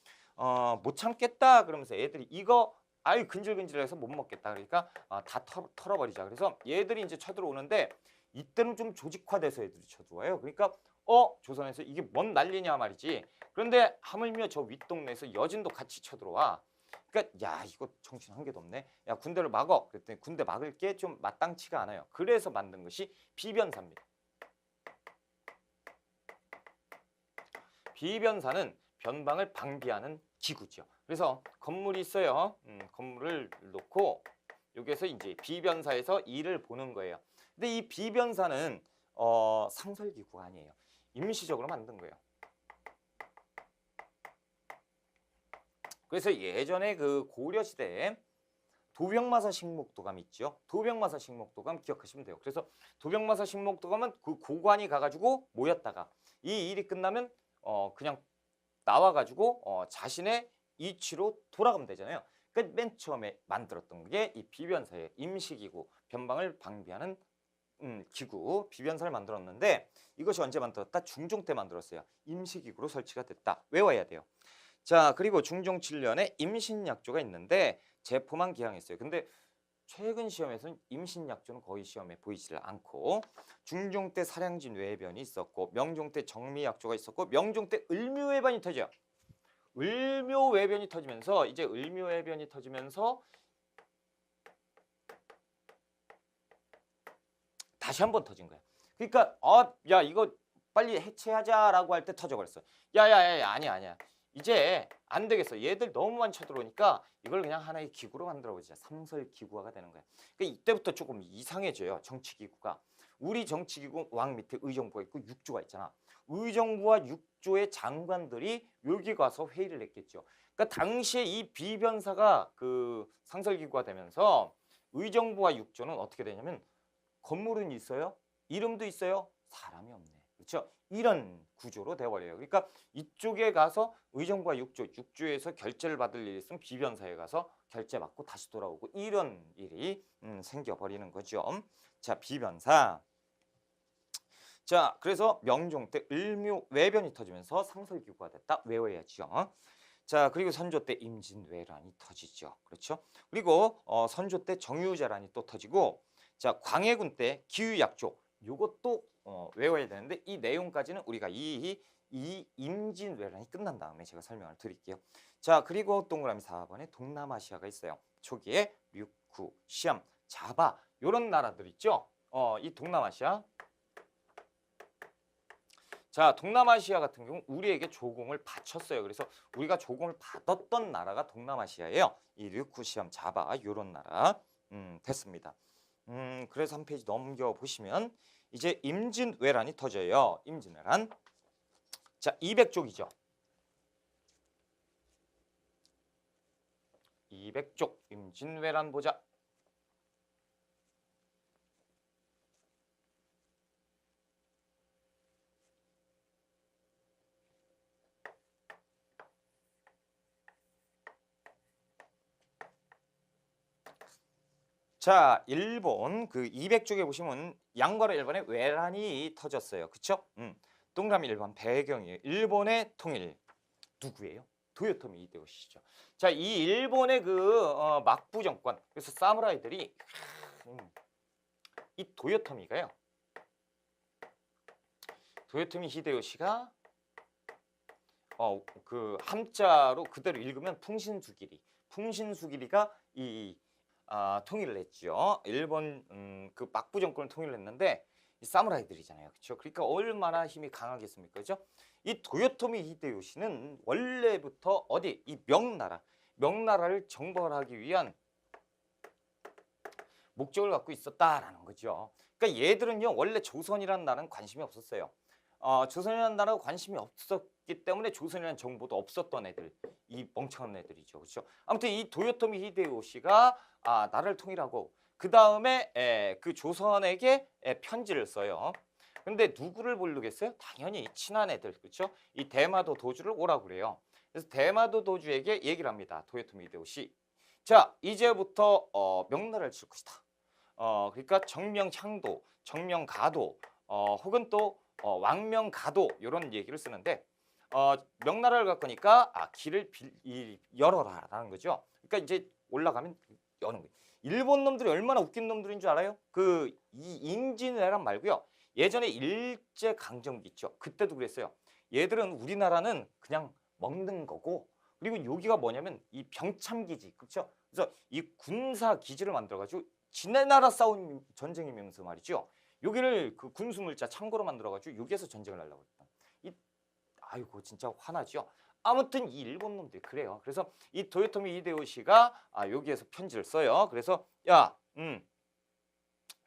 [SPEAKER 1] 못 참겠다 그러면서 애들이 이거 아유 근질근질해서 못 먹겠다 그러니까 다 털어버리자. 그래서 얘들이 이제 쳐들어오는데 이때는 좀 조직화돼서 애들이 쳐들어와요. 그러니까 조선에서 이게 뭔 난리냐 말이지. 그런데 하물며 저 윗동네에서 여진도 같이 쳐들어와. 그러니까 야 이거 정신 한 개도 없네. 야 군대를 막어. 그랬더니 군대 막을 게 좀 마땅치가 않아요. 그래서 만든 것이 비변사입니다. 비변사는 변방을 방비하는 기구죠. 그래서 건물이 있어요. 건물을 놓고 여기에서 이제 비변사에서 일을 보는 거예요. 근데 이 비변사는 상설기구가 아니에요. 임시적으로 만든 거예요. 그래서 예전에 그 고려시대에 도병마사 식목도감 있죠. 도병마사 식목도감 기억하시면 돼요. 그래서 도병마사 식목도감은 그 고관이 가가지고 모였다가 이 일이 끝나면 그냥 나와가지고 자신의 이치로 돌아가면 되잖아요. 그러니까 맨 처음에 만들었던 게 이 비변사의 임시기구, 변방을 방비하는 기구, 비변사를 만들었는데 이것이 언제 만들었다? 중종 때 만들었어요. 임시기구로 설치가 됐다. 외워야 돼요. 자, 그리고 중종 7년에 임신약조가 있는데 제포만 기항했어요. 근데 최근 시험에서는 임신약조는 거의 시험에 보이지를 않고 중종 때 사량진 외변이 있었고 명종 때 정미약조가 있었고 명종 때 을묘외변이 터져요. 을묘외변이 터지면서 이제 을묘외변이 터지면서 다시 한 번 터진 거야. 그러니까 야 이거 빨리 해체하자라고 할 때 터져버렸어. 야야야 아니야. 이제 안 되겠어. 얘들 너무 많이 쳐들어오니까 이걸 그냥 하나의 기구로 만들어보자. 삼설기구화가 되는 거야. 그러니까 이때부터 조금 이상해져요. 정치기구가. 우리 정치기구 왕 밑에 의정부가 있고 육조가 있잖아. 의정부와 육조의 장관들이 여기 가서 회의를 했겠죠. 그러니까 당시에 이 비변사가 그 상설기구가 되면서 의정부와 육조는 어떻게 되냐면 건물은 있어요. 이름도 있어요. 사람이 없네. 그렇죠? 이런 구조로 되어버려요. 그러니까 이쪽에 가서 의정부와 육조에서 결제를 받을 일이 있으면 비변사에 가서 결제 받고 다시 돌아오고 이런 일이 생겨버리는 거죠. 자, 비변사. 자, 그래서 명종 때 을묘외변이 터지면서 상설기구가 됐다. 외워야죠. 자, 그리고 선조 때 임진왜란이 터지죠. 그렇죠? 그리고 선조 때 정유재란이 또 터지고 자, 광해군 때 기유약조. 요것도 외워야 되는데 이 내용까지는 우리가 이 임진왜란이 끝난 다음에 제가 설명을 드릴게요. 자, 그리고 동그라미 4번에 동남아시아가 있어요. 초기에 류쿠, 시암, 자바 요런 나라들 있죠. 이 동남아시아. 자, 동남아시아 같은 경우 우리에게 조공을 바쳤어요. 그래서 우리가 조공을 받았던 나라가 동남아시아예요. 이 류쿠, 시암, 자바 요런 나라 됐습니다. 그래서 한 페이지 넘겨보시면 이제 임진왜란이 터져요. 임진왜란. 자, 200족이죠. 200족 임진왜란 보자. 자, 일본 그 200쪽에 보시면 양과로 일본의 외란이 터졌어요. 그쵸? 동그라미 1번 배경이에요. 일본의 통일 누구예요? 도요토미 히데요시죠. 자, 이 일본의 그 막부 정권, 그래서 사무라이들이 이 도요토미가요. 도요토미 히데요시가 그 함자로 그대로 읽으면 풍신수기리가 이 통일을 했죠. 일본 그 막부 정권을 통일을 했는데 이 사무라이들이잖아요. 그렇죠? 그러니까 얼마나 힘이 강하겠습니까? 그죠? 이 도요토미 히데요시는 원래부터 어디 이 명나라를 정벌하기 위한 목적을 갖고 있었다라는 거죠. 그러니까 얘들은요 원래 조선이라는 나라는 관심이 없었어요. 조선이라는 나라가 관심이 없었기 때문에 조선이라는 정보도 없었던 애들, 이 멍청한 애들이죠, 그렇죠? 아무튼 이 도요토미 히데요시가 나라를 통일하고 그 다음에 그 조선에게 편지를 써요. 근데 누구를 부르겠어요? 당연히 친한 애들, 그렇죠? 이 대마도 도주를 오라고 그래요. 그래서 대마도 도주에게 얘기를 합니다. 도요토미 히데요시. 자, 이제부터 명나라를 칠 것이다. 그러니까 정명향도, 정명가도, 혹은 또 왕명가도 이런 얘기를 쓰는데 명나라를 갈 거니까 길을 열어라라는 거죠. 그러니까 이제 올라가면 여는 거예요. 일본 놈들이 얼마나 웃긴 놈들인 줄 알아요? 그 이 임진왜란 말고요. 예전에 일제 강점기 있죠. 그때도 그랬어요. 얘들은 우리나라는 그냥 먹는 거고 그리고 여기가 뭐냐면 이 병참기지, 그렇죠? 그래서 이 군사 기지를 만들어 가지고 지네 나라 싸운 전쟁이면서 말이죠. 여기를 그 군수물자 창고로 만들어 가지고 여기에서 전쟁을 하려고 했다. 아이고 진짜 화나죠. 아무튼 이 일본 놈들이 그래요. 그래서 이 도요토미 히데요시가 여기에서 편지를 써요. 그래서 야,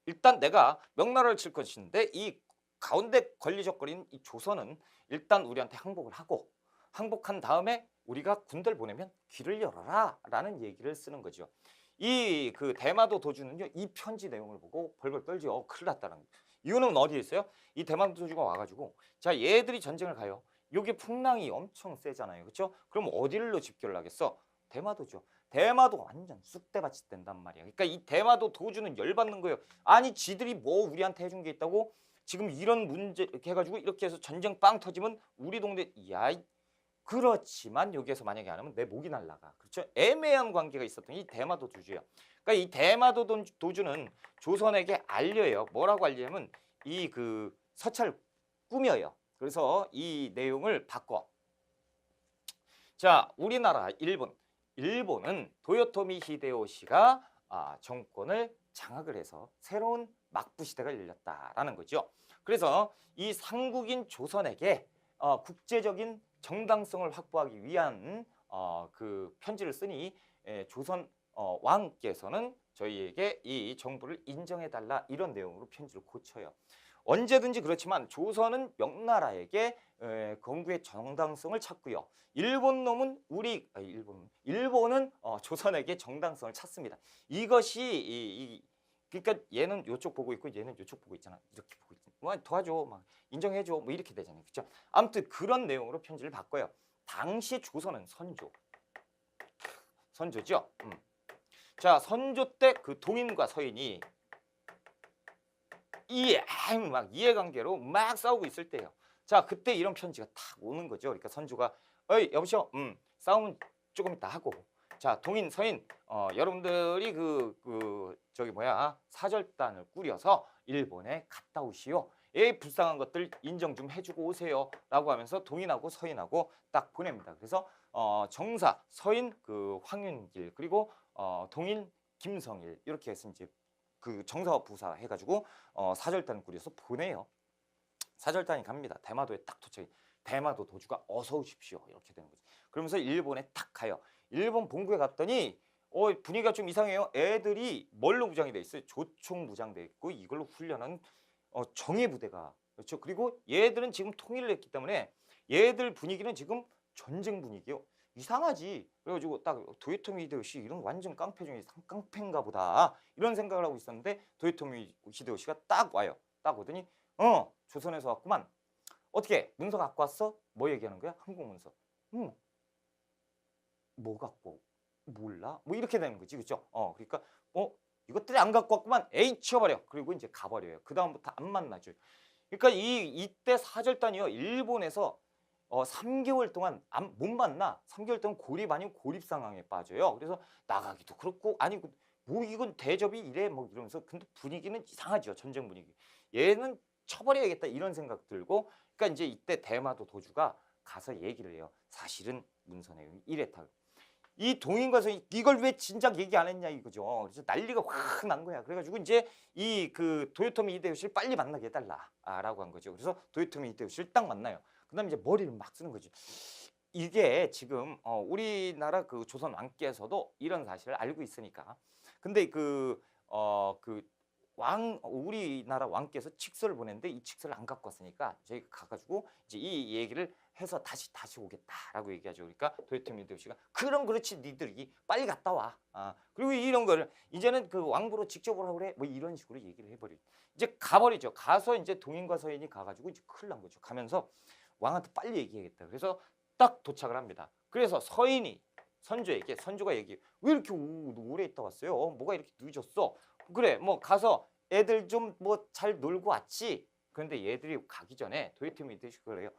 [SPEAKER 1] 일단 내가 명나라를 칠 것인데 이 가운데 걸리적거리는 이 조선은 일단 우리한테 항복을 하고 항복한 다음에 우리가 군대를 보내면 길을 열어라라는 얘기를 쓰는 거죠. 이 그 대마도 도주는요 이 편지 내용을 보고 벌벌 떨죠. 큰일 났다는 거예요. 이유는 어디에 있어요? 이 대마도 도주가 와가지고 자 얘들이 전쟁을 가요. 여기 풍랑이 엄청 세잖아요. 그렇죠? 그럼 어디로 집결을 하겠어? 대마도죠. 대마도 완전 쑥대밭이 된단 말이야. 그러니까 이 대마도 도주는 열받는 거예요. 아니 지들이 뭐 우리한테 해준 게 있다고? 지금 이런 문제 이렇게 해가지고 이렇게 해서 전쟁 빵 터지면 우리 동네 그렇지만 여기에서 만약에 안 하면 내 목이 날라가. 그렇죠? 애매한 관계가 있었던 이 대마도 도주예요. 그러니까 이 대마도 도주는 조선에게 알려요. 뭐라고 알려면 이 그 서찰 꾸며요. 그래서 이 내용을 바꿔. 자, 우리나라 일본은 도요토미 히데요시가 정권을 장악을 해서 새로운 막부 시대가 열렸다라는 거죠. 그래서 이 상국인 조선에게 국제적인 정당성을 확보하기 위한 그 편지를 쓰니 조선 왕께서는 저희에게 이 정부를 인정해달라 이런 내용으로 편지를 고쳐요. 언제든지 그렇지만 조선은 명나라에게 건국의 정당성을 찾고요. 일본은 조선에게 정당성을 찾습니다. 이것이 그러니까 얘는 이쪽 보고 있고 얘는 이쪽 보고 있잖아. 이렇게 보고 있잖아. 뭐 도와줘, 막 인정해줘, 뭐 이렇게 되잖아요. 그렇죠? 아무튼 그런 내용으로 편지를 바꿔요. 당시 조선은 선조죠. 자, 선조 때 그 동인과 서인이 막 이해관계로 막 싸우고 있을 때예요. 자, 그때 이런 편지가 탁 오는 거죠. 그러니까 선조가 어이 여보시오, 싸움은 조금 이따 하고, 자 동인 서인 여러분들이 저기 사절단을 꾸려서 일본에 갔다 오시오. 불쌍한 것들 인정 좀 해주고 오세요라고 하면서 동인하고 서인하고 딱 보냅니다. 그래서 정사 서인 그 황윤길 그리고 동인 김성일 이렇게 해서 이제 그 정사와 부사 해가지고 사절단을 꾸려서 보내요. 사절단이 갑니다. 대마도에 딱 도착해. 대마도 도주가 어서 오십시오 이렇게 되는 거죠. 그러면서 일본에 딱 가요. 일본 본국에 갔더니 분위기가 좀 이상해요. 애들이 뭘로 무장이 돼 있어요? 조총 무장돼 있고 이걸로 훈련한 정예 부대가 그렇죠. 그리고 얘들은 지금 통일을 했기 때문에 얘들 분위기는 지금 전쟁 분위기요. 이상하지. 그래가지고 딱 도요토미 히데요시 이런 완전 깡패 중에 깡패인가 보다 이런 생각을 하고 있었는데 도요토미 히데요시가 딱 와요. 딱 오더니 조선에서 왔구만. 어떻게 문서 갖고 왔어? 뭐 얘기하는 거야? 한국 문서. 뭐 갖고 몰라? 뭐 이렇게 되는 거지, 그렇죠? 그러니까 이것들이 안 갖고 왔구만. 에이 치워버려. 그리고 이제 가버려요. 그 다음부터 안 만나죠. 그러니까 이때 사절단이요. 일본에서 3개월 동안 못 만나. 3개월 동안 고립 아니면 고립 상황에 빠져요. 그래서 나가기도 그렇고 아니 뭐 이건 대접이 이래 뭐 이러면서 근데 분위기는 이상하죠. 전쟁 분위기. 얘는 쳐버려야겠다 이런 생각 들고 그러니까 이제 이때 대마도 도주가 가서 얘기를 해요. 사실은 문선행이 이랬다. 이 동인과서 이걸 왜 진작 얘기 안 했냐 이거죠. 그래서 난리가 확 난 거야. 그래가지고 이제 이 그 도요토미 히데요시를 빨리 만나게 해달라라고 한 거죠. 그래서 도요토미 히데요시를 딱 만나요. 그다음에 이제 머리를 막 쓰는 거지. 이게 지금 우리나라 그 조선 왕께서도 이런 사실을 알고 있으니까. 근데 우리나라 왕께서 칙서를 보냈는데 이 칙서를 안 갖고 왔으니까 저희가 가가지고 이제 이 얘기를 해서 다시 오겠다라고 얘기하죠. 그러니까 도요토미 히데요시가 그럼 그렇지 니들이 빨리 갔다 와. 그리고 이런 거를 이제는 그 왕부로 직접 오라고 그래. 뭐 이런 식으로 얘기를 해버리죠. 이제 가버리죠. 가서 이제 동인과 서인이 가가지고 이제 큰일 난 거죠. 가면서 왕한테 빨리 얘기해야겠다. 그래서 딱 도착을 합니다. 그래서 서인이 선조가 얘기해. 왜 이렇게 오래 있다 왔어요? 뭐가 이렇게 늦었어? 그래 뭐 가서 애들 좀 뭐 잘 놀고 왔지. 그런데 얘들이 가기 전에 도요토미 히데요시가 그래요.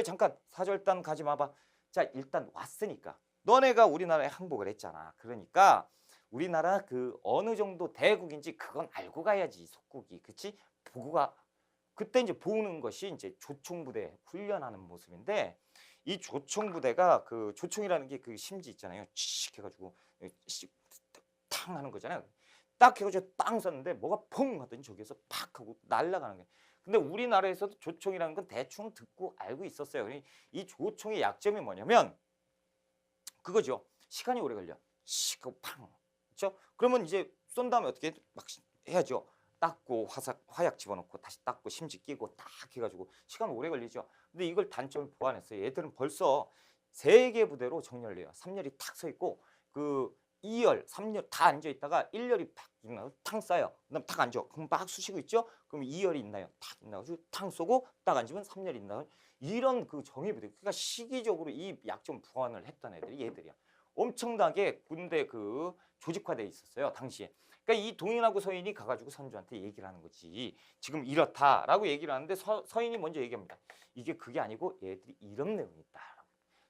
[SPEAKER 1] 잠깐 사절단 가지 마봐. 자 일단 왔으니까 너네가 우리나라에 항복을 했잖아. 그러니까 우리나라 그 어느 정도 대국인지 그건 알고 가야지 속국이. 그치? 보고가 그때 이제 보는 것이 이제 조총부대 훈련하는 모습인데 이 조총부대가 그 조총이라는 게 그 심지 있잖아요. 칙 해가지고 탕 하는 거잖아요. 딱 해가지고 빵 쐈는데 뭐가 펑 하더니 저기에서 팍 하고 날아가는 거예요. 근데 우리나라에서도 조총이라는 건 대충 듣고 알고 있었어요. 이 조총의 약점이 뭐냐면 그거죠. 시간이 오래 걸려. 시고 팡. 그렇죠? 그러면 이제 쏜 다음에 어떻게 막 해야죠. 닦고 화약 집어넣고 다시 닦고 심지 끼고 딱 해가지고 시간 오래 걸리죠. 근데 이걸 단점을 보완했어요. 얘들은 벌써 3개 부대로 정렬해요. 3열이 탁 서 있고 그 2열, 3열 다 앉아 있다가 1열이 팍 있나요? 탕 쏴요. 그다음 탁 앉아. 그럼 막 쑤시고 있죠? 그럼 2열이 있나요? 탁 있나가지고 탕 쏘고 딱 앉으면 3열이 있나요? 이런 그 정예부대. 그러니까 시기적으로 이 약점 보완을 했던 애들이 얘들이야. 엄청나게 군대 그 조직화돼 있었어요. 당시에. 그러니까 이 동인하고 서인이 가가지고 선조한테 얘기를 하는 거지. 지금 이렇다라고 얘기를 하는데 서인이 먼저 얘기합니다. 이게 그게 아니고 얘들이 이런 내용이 있다.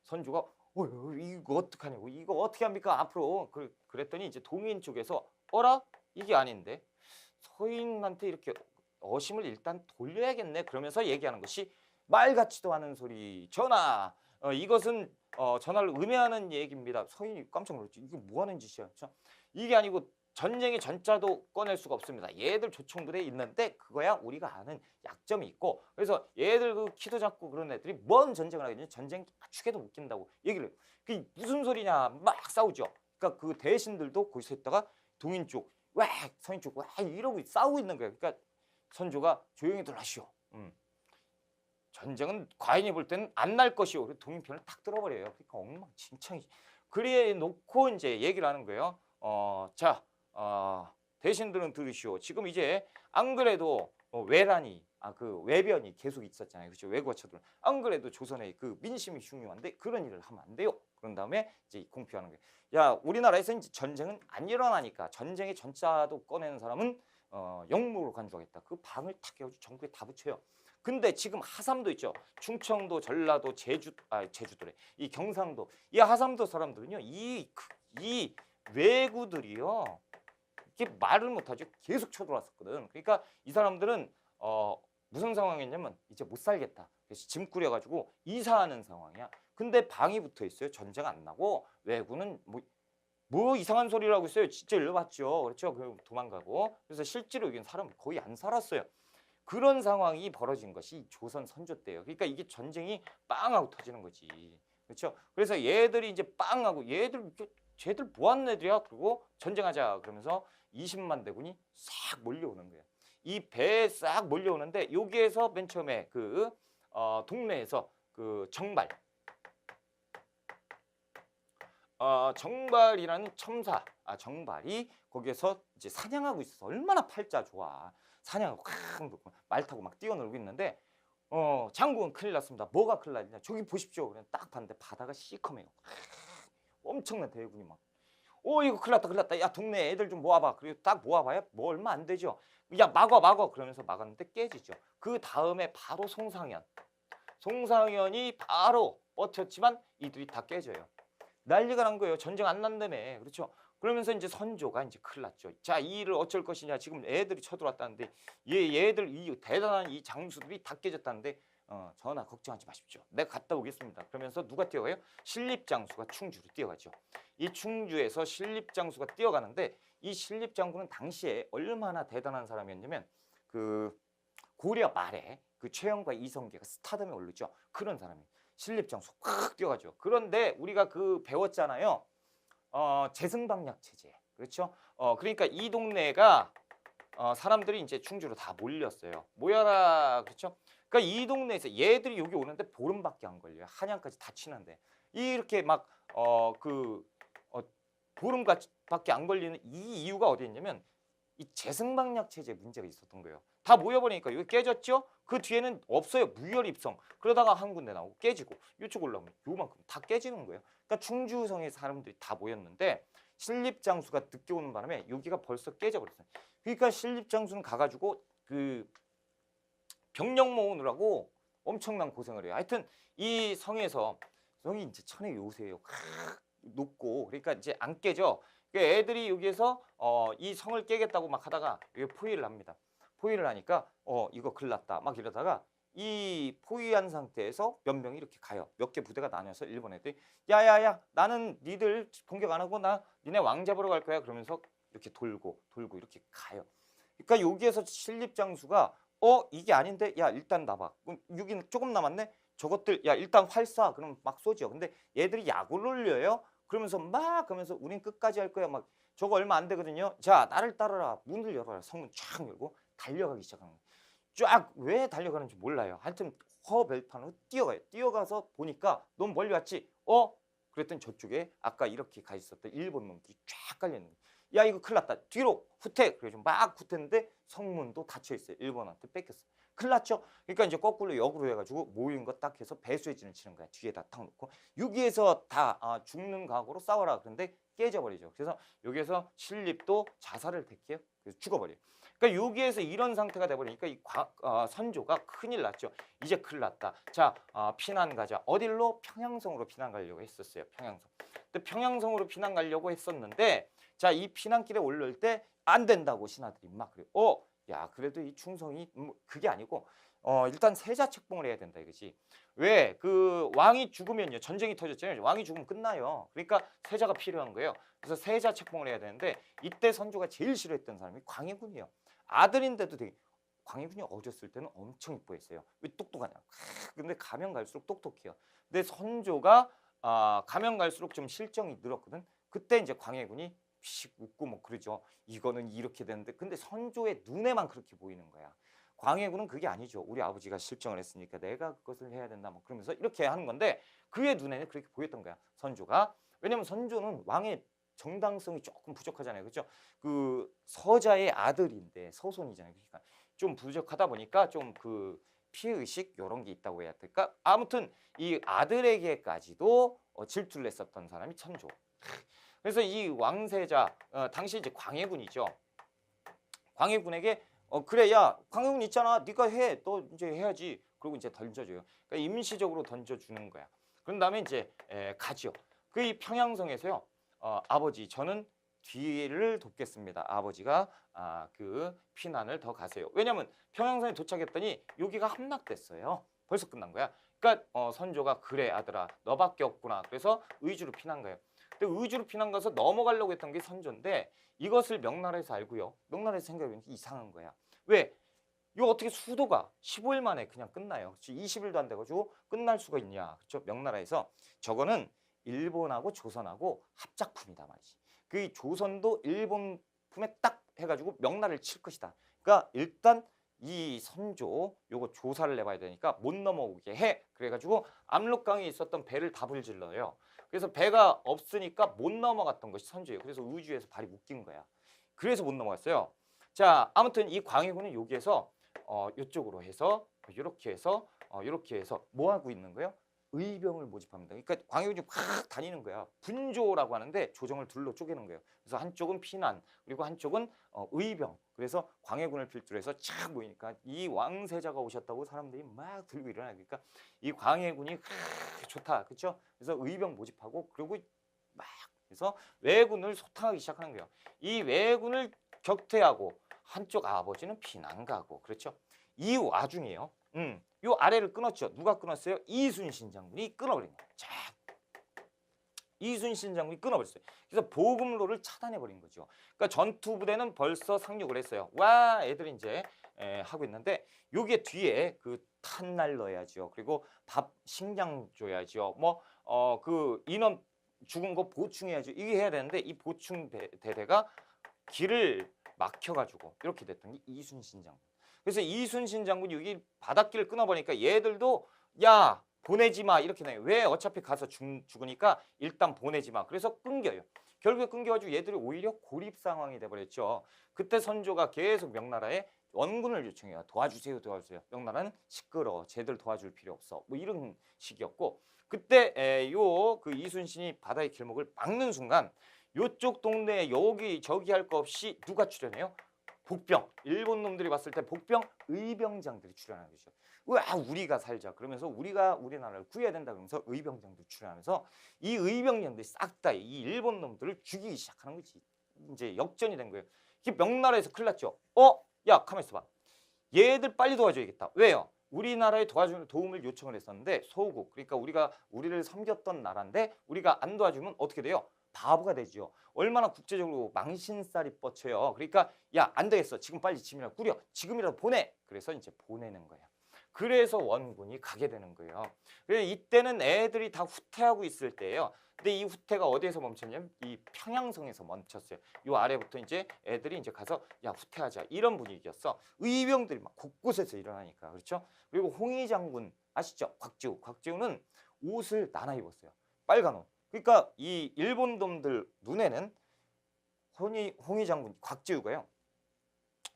[SPEAKER 1] 선조가 이거 어떡하냐고 이거 어떻게 합니까 앞으로 그랬더니 이제 동인 쪽에서 어라 이게 아닌데 서인한테 이렇게 어심을 일단 돌려야겠네 그러면서 얘기하는 것이 말 같지도 않은 소리 전하 이것은 전하를 음해하는 얘기입니다. 서인이 깜짝 놀랐지. 이게 뭐 하는 짓이야. 이게 아니고 전쟁의 전자도 꺼낼 수가 없습니다. 얘들 조총부대에 있는데 그거야 우리가 아는 약점이 있고 그래서 얘들 그 키도 작고 그런 애들이 뭔 전쟁을 하겠냐. 전쟁 축에도 웃긴다고 얘기를 해요. 그게 무슨 소리냐 막 싸우죠. 그러니까 그 대신들도 거기서 있다가 동인 쪽 와 서인 쪽 와 이러고 싸우고 있는 거예요. 그러니까 선조가 조용히들 하시오. 전쟁은 과인이 볼 때는 안 날 것이오. 그래서 동인편을 탁 들어버려요. 그러니까 엉망진창이지. 그래 놓고 이제 얘기를 하는 거예요. 대신들은 들으시오. 지금 이제 안 그래도 외란이 그 외변이 계속 있었잖아요. 그렇죠? 외거처들. 안 그래도 조선의 그 민심이 중요한데 그런 일을 하면 안 돼요. 그런 다음에 이제 공표하는 거예요. 야, 우리나라에서 이제 전쟁은 안 일어나니까 전쟁의 전자도 꺼내는 사람은 영무로 간주하겠다. 그 방을 탁 해가지고 전국에 다 붙여요. 근데 지금 하삼도 있죠. 충청도, 전라도, 제주도래. 이 경상도, 이 하삼도 사람들은요. 이 왜구들이요. 이렇게 말을 못하죠. 계속 쳐들어왔었거든. 그러니까 이 사람들은 무슨 상황이었냐면 이제 못 살겠다. 그래서 짐 꾸려가지고 이사하는 상황이야. 근데 방이 붙어 있어요. 전쟁 안 나고 왜구는 뭐 이상한 소리를 하고 있어요. 진짜 일러봤죠. 그렇죠. 그 도망가고. 그래서 실제로 여기는 사람 거의 안 살았어요. 그런 상황이 벌어진 것이 조선 선조 때예요. 그러니까 이게 전쟁이 빵하고 터지는 거지. 그렇죠. 그래서 얘들이 이제 빵하고 쟤들 뭐하는 애들이야? 그리고 전쟁하자 그러면서 20만 대군이 싹 몰려오는 거예요. 이 배에 싹 몰려오는데 여기에서 맨 처음에 그 동네에서 그 정발이라는 첨사, 정발이 거기에서 이제 사냥하고 있어서 얼마나 팔자 좋아. 사냥하고 말 타고 막 뛰어놀고 있는데 장군은 큰일 났습니다. 뭐가 큰일 났냐? 저기 보십시오. 그냥 딱 봤는데 바다가 시커매요. 엄청난 대군이 막 이거 큰일 났다, 큰일 났다. 야, 동네 애들 좀 모아봐. 그리고 딱 모아봐야 뭐 얼마 안 되죠. 야, 막어. 그러면서 막았는데 깨지죠. 그 다음에 바로 송상현. 송상현이 바로 버텼지만 이들이 다 깨져요. 난리가 난 거예요. 전쟁 안 난다며. 그렇죠? 그러면서 이제 선조가 이제 큰일 났죠. 자, 이 일을 어쩔 것이냐. 지금 애들이 쳐들어왔다는데 얘들 이 대단한 이 장수들이 다 깨졌다는데 전하 걱정하지 마십시오. 내가 갔다 오겠습니다. 그러면서 누가 뛰어가요? 신립장수가 충주로 뛰어가죠. 이 충주에서 신립장수가 뛰어가는데 이 신립장군은 당시에 얼마나 대단한 사람이었냐면 그 고려 말에 그 최영과 이성계가 스타덤에 오르죠. 그런 사람이 신립장수 확 뛰어가죠. 그런데 우리가 그 배웠잖아요. 재승방약 체제. 그렇죠? 그러니까 이 동네가 사람들이 이제 충주로 다 몰렸어요. 모여라. 그렇죠? 그러니까 이 동네에서 얘들이 여기 오는데 보름밖에 안 걸려요. 한양까지 다 치는데. 이렇게 막 보름밖에 안 걸리는 이 이유가 어디 있냐면 이 재승방약 체제 문제가 있었던 거예요. 다 모여버리니까 여기 깨졌죠? 그 뒤에는 없어요. 무혈입성. 그러다가 한 군데 나오고 깨지고 이쪽 올라오면 요만큼 다 깨지는 거예요. 그러니까 충주성의 사람들이 다 모였는데 신립장수가 늦게 오는 바람에 여기가 벌써 깨져버렸어요. 그러니까 신립장수는 가가지고 그 병력 모으느라고 엄청난 고생을 해요. 하여튼 이 성에서 성이 이제 천의 요새예요. 높고 그러니까 이제 안 깨져. 그러니까 애들이 여기에서 이 성을 깨겠다고 막 하다가 이게 포위를 합니다. 포위를 하니까 이거 큰일 났다 막 이러다가 이 포위한 상태에서 몇 명이 이렇게 가요. 몇 개 부대가 나뉘어서 일본 애들이 야야야 나는 니들 공격 안 하고 나 니네 왕 잡으러 갈 거야 그러면서 이렇게 돌고 이렇게 가요. 그러니까 여기에서 신립장수가 이게 아닌데 야 일단 나봐. 그럼 6인 조금 남았네. 저것들 야 일단 활 쏴. 그럼 막 쏘죠. 근데 얘들이 약을 올려요. 그러면서 막 그러면서 우린 끝까지 할 거야. 막 저거 얼마 안 되거든요. 자 나를 따라라. 문을 열어라. 성문 쫙 열고 달려가기 시작하는 거예요. 쫙 왜 달려가는지 몰라요. 하여튼 허벨판으로 뛰어가요. 뛰어가서 보니까 너무 멀리 왔지. 그랬더니 저쪽에 아까 이렇게 가 있었던 일본 놈들이 쫙 깔려 있는 거예요. 야 이거 큰일 났다. 뒤로 후퇴. 그래서 막 후퇴했는데 성문도 닫혀 있어요. 일본한테 뺏겼어요. 큰일 났죠. 그러니까 이제 거꾸로 역으로 해가지고 모인 거 딱 해서 배수해진을 치는 거야. 뒤에다 탁 놓고 여기에서 다 죽는 각오로 싸워라. 그런데 깨져버리죠. 그래서 여기에서 신립도 자살을 택해요. 그래서 죽어버려요. 그러니까 여기에서 이런 상태가 돼버리니까 이 선조가 큰일 났죠. 이제 큰일 났다. 자 피난 가자. 어딜로? 평양성으로 피난 가려고 했었어요. 평양성. 근데 평양성으로 피난 가려고 했었는데 자 이 피난길에 올릴 때 안 된다고 신하들이 막 그래요. 야 그래도 이 충성이 그게 아니고 일단 세자 책봉을 해야 된다 이거지. 왜? 그 왕이 죽으면요. 전쟁이 터졌잖아요. 왕이 죽으면 끝나요. 그러니까 세자가 필요한 거예요. 그래서 세자 책봉을 해야 되는데 이때 선조가 제일 싫어했던 사람이 광해군이에요. 아들인데도 되게 광해군이 어렸을 때는 엄청 이뻐했어요. 왜 똑똑하냐. 근데 가면 갈수록 똑똑해요. 근데 선조가 가면 갈수록 좀 실정이 늘었거든. 그때 이제 광해군이 피식 웃고 뭐 그러죠. 이거는 이렇게 되는데 근데 선조의 눈에만 그렇게 보이는 거야. 광해군은 그게 아니죠. 우리 아버지가 실정을 했으니까 내가 그것을 해야 된다. 뭐 그러면서 이렇게 하는 건데 그의 눈에는 그렇게 보였던 거야. 선조가. 왜냐면 선조는 왕의 정당성이 조금 부족하잖아요. 그렇죠? 그 서자의 아들인데 서손이잖아요. 그러니까 좀 부족하다 보니까 좀 그 피해의식 이런 게 있다고 해야 될까? 아무튼 이 아들에게까지도 질투를 했었던 사람이 선조. 그래서 이 왕세자 당시 이제 광해군이죠. 광해군에게 그래 야 광해군 있잖아. 네가 해. 너 이제 해야지. 그리고 이제 던져줘요. 그러니까 임시적으로 던져주는 거야. 그런 다음에 이제 가죠. 그 이 평양성에서요. 아버지 저는 뒤를 돕겠습니다. 아버지가 그 피난을 더 가세요. 왜냐면 평양성에 도착했더니 여기가 함락됐어요. 벌써 끝난 거야. 그러니까 선조가 그래 아들아 너밖에 없구나. 그래서 의주로 피난 가요. 근데 의주로 피난 가서 넘어가려고 했던 게 선조인데 이것을 명나라에서 알고요. 명나라에서 생각해보니까 이상한 거야. 왜? 이거 어떻게 수도가 15일 만에 그냥 끝나요. 20일도 안 돼가지고 끝날 수가 있냐. 그렇죠? 명나라에서 저거는 일본하고 조선하고 합작품이다 말이지. 그 조선도 일본 품에 딱 해가지고 명나라를 칠 것이다. 그러니까 일단 이 선조 요거 조사를 해봐야 되니까 못 넘어오게 해. 그래가지고 압록강에 있었던 배를 다 불질러요. 그래서 배가 없으니까 못 넘어갔던 것이 선조예요. 그래서 의주에서 발이 묶인 거야. 그래서 못 넘어갔어요. 자 아무튼 이 광해군은 여기에서 이쪽으로 해서 이렇게 해서 뭐 하고 있는 거예요? 의병을 모집합니다. 그러니까 광해군이 확 다니는 거야. 분조라고 하는데 조정을 둘로 쪼개는 거예요. 그래서 한쪽은 피난, 그리고 한쪽은 의병. 그래서 광해군을 필두로 해서 착 모이니까 이 왕세자가 오셨다고 사람들이 막 들고 일어나요. 그러니까 이 광해군이 좋다, 그렇죠? 그래서 의병 모집하고 그리고 막 그래서 왜군을 소탕하기 시작하는 거예요. 이 왜군을 격퇴하고 한쪽 아버지는 피난 가고, 그렇죠? 이 와중이에요. 요 아래를 끊었죠. 누가 끊었어요? 이순신 장군이 끊어버린 거예요. 자, 이순신 장군이 끊어버렸어요. 그래서 보급로를 차단해버린 거죠. 그러니까 전투 부대는 벌써 상륙을 했어요. 와, 애들이 이제 하고 있는데 요게 뒤에 그 탄날 넣어야죠. 그리고 밥 식량 줘야죠. 뭐 그 인원 죽은 거 보충해야죠. 이게 해야 되는데 이 보충 대대가 길을 막혀가지고 이렇게 됐던 게 이순신 장군. 그래서 이순신 장군이 여기 바닷길을 끊어버리니까 얘들도 야 보내지 마 이렇게 나요. 왜? 어차피 가서 죽으니까 일단 보내지 마. 그래서 끊겨요. 결국에 끊겨가지고 얘들이 오히려 고립 상황이 돼버렸죠. 그때 선조가 계속 명나라에 원군을 요청해요. 도와주세요, 도와주세요. 명나라는 시끄러워, 쟤들 도와줄 필요 없어. 뭐 이런 식이었고, 그때 요 그 이순신이 바다의 길목을 막는 순간 요쪽 동네에 여기 저기 할 거 없이 누가 출연해요? 복병. 일본 놈들이 봤을 때 복병, 의병장들이 출연하는 거죠. 와, 우리가 살자. 그러면서 우리가 우리나라를 구해야 된다 그러면서 의병장들이 출연하면서 이 의병장들이 싹 다 이 일본 놈들을 죽이기 시작하는 거지. 이제 역전이 된 거예요. 이게 명나라에서 큰일 났죠. 야, 가만 있어봐. 얘들 빨리 도와줘야겠다. 왜요? 우리나라에 도와주는 도움을 요청을 했었는데 소국, 그러니까 우리를 섬겼던 나라인데 우리가 안 도와주면 어떻게 돼요? 바보가 되죠. 얼마나 국제적으로 망신살이 뻗쳐요. 그러니까 야, 안 되겠어. 지금 빨리 짐이라도 꾸려. 지금이라도 보내. 그래서 이제 보내는 거야. 그래서 원군이 가게 되는 거예요. 그래서 이때는 애들이 다 후퇴하고 있을 때예요. 근데 이 후퇴가 어디에서 멈췄냐면 이 평양성에서 멈췄어요. 요 아래부터 이제 애들이 이제 가서 야, 후퇴하자 이런 분위기였어. 의병들이 막 곳곳에서 일어나니까, 그렇죠? 그리고 홍위 장군 아시죠? 곽지우는 옷을 나눠 입었어요. 빨간 옷. 그러니까 이 일본 놈들 눈에는 홍위 장군 곽지우가요.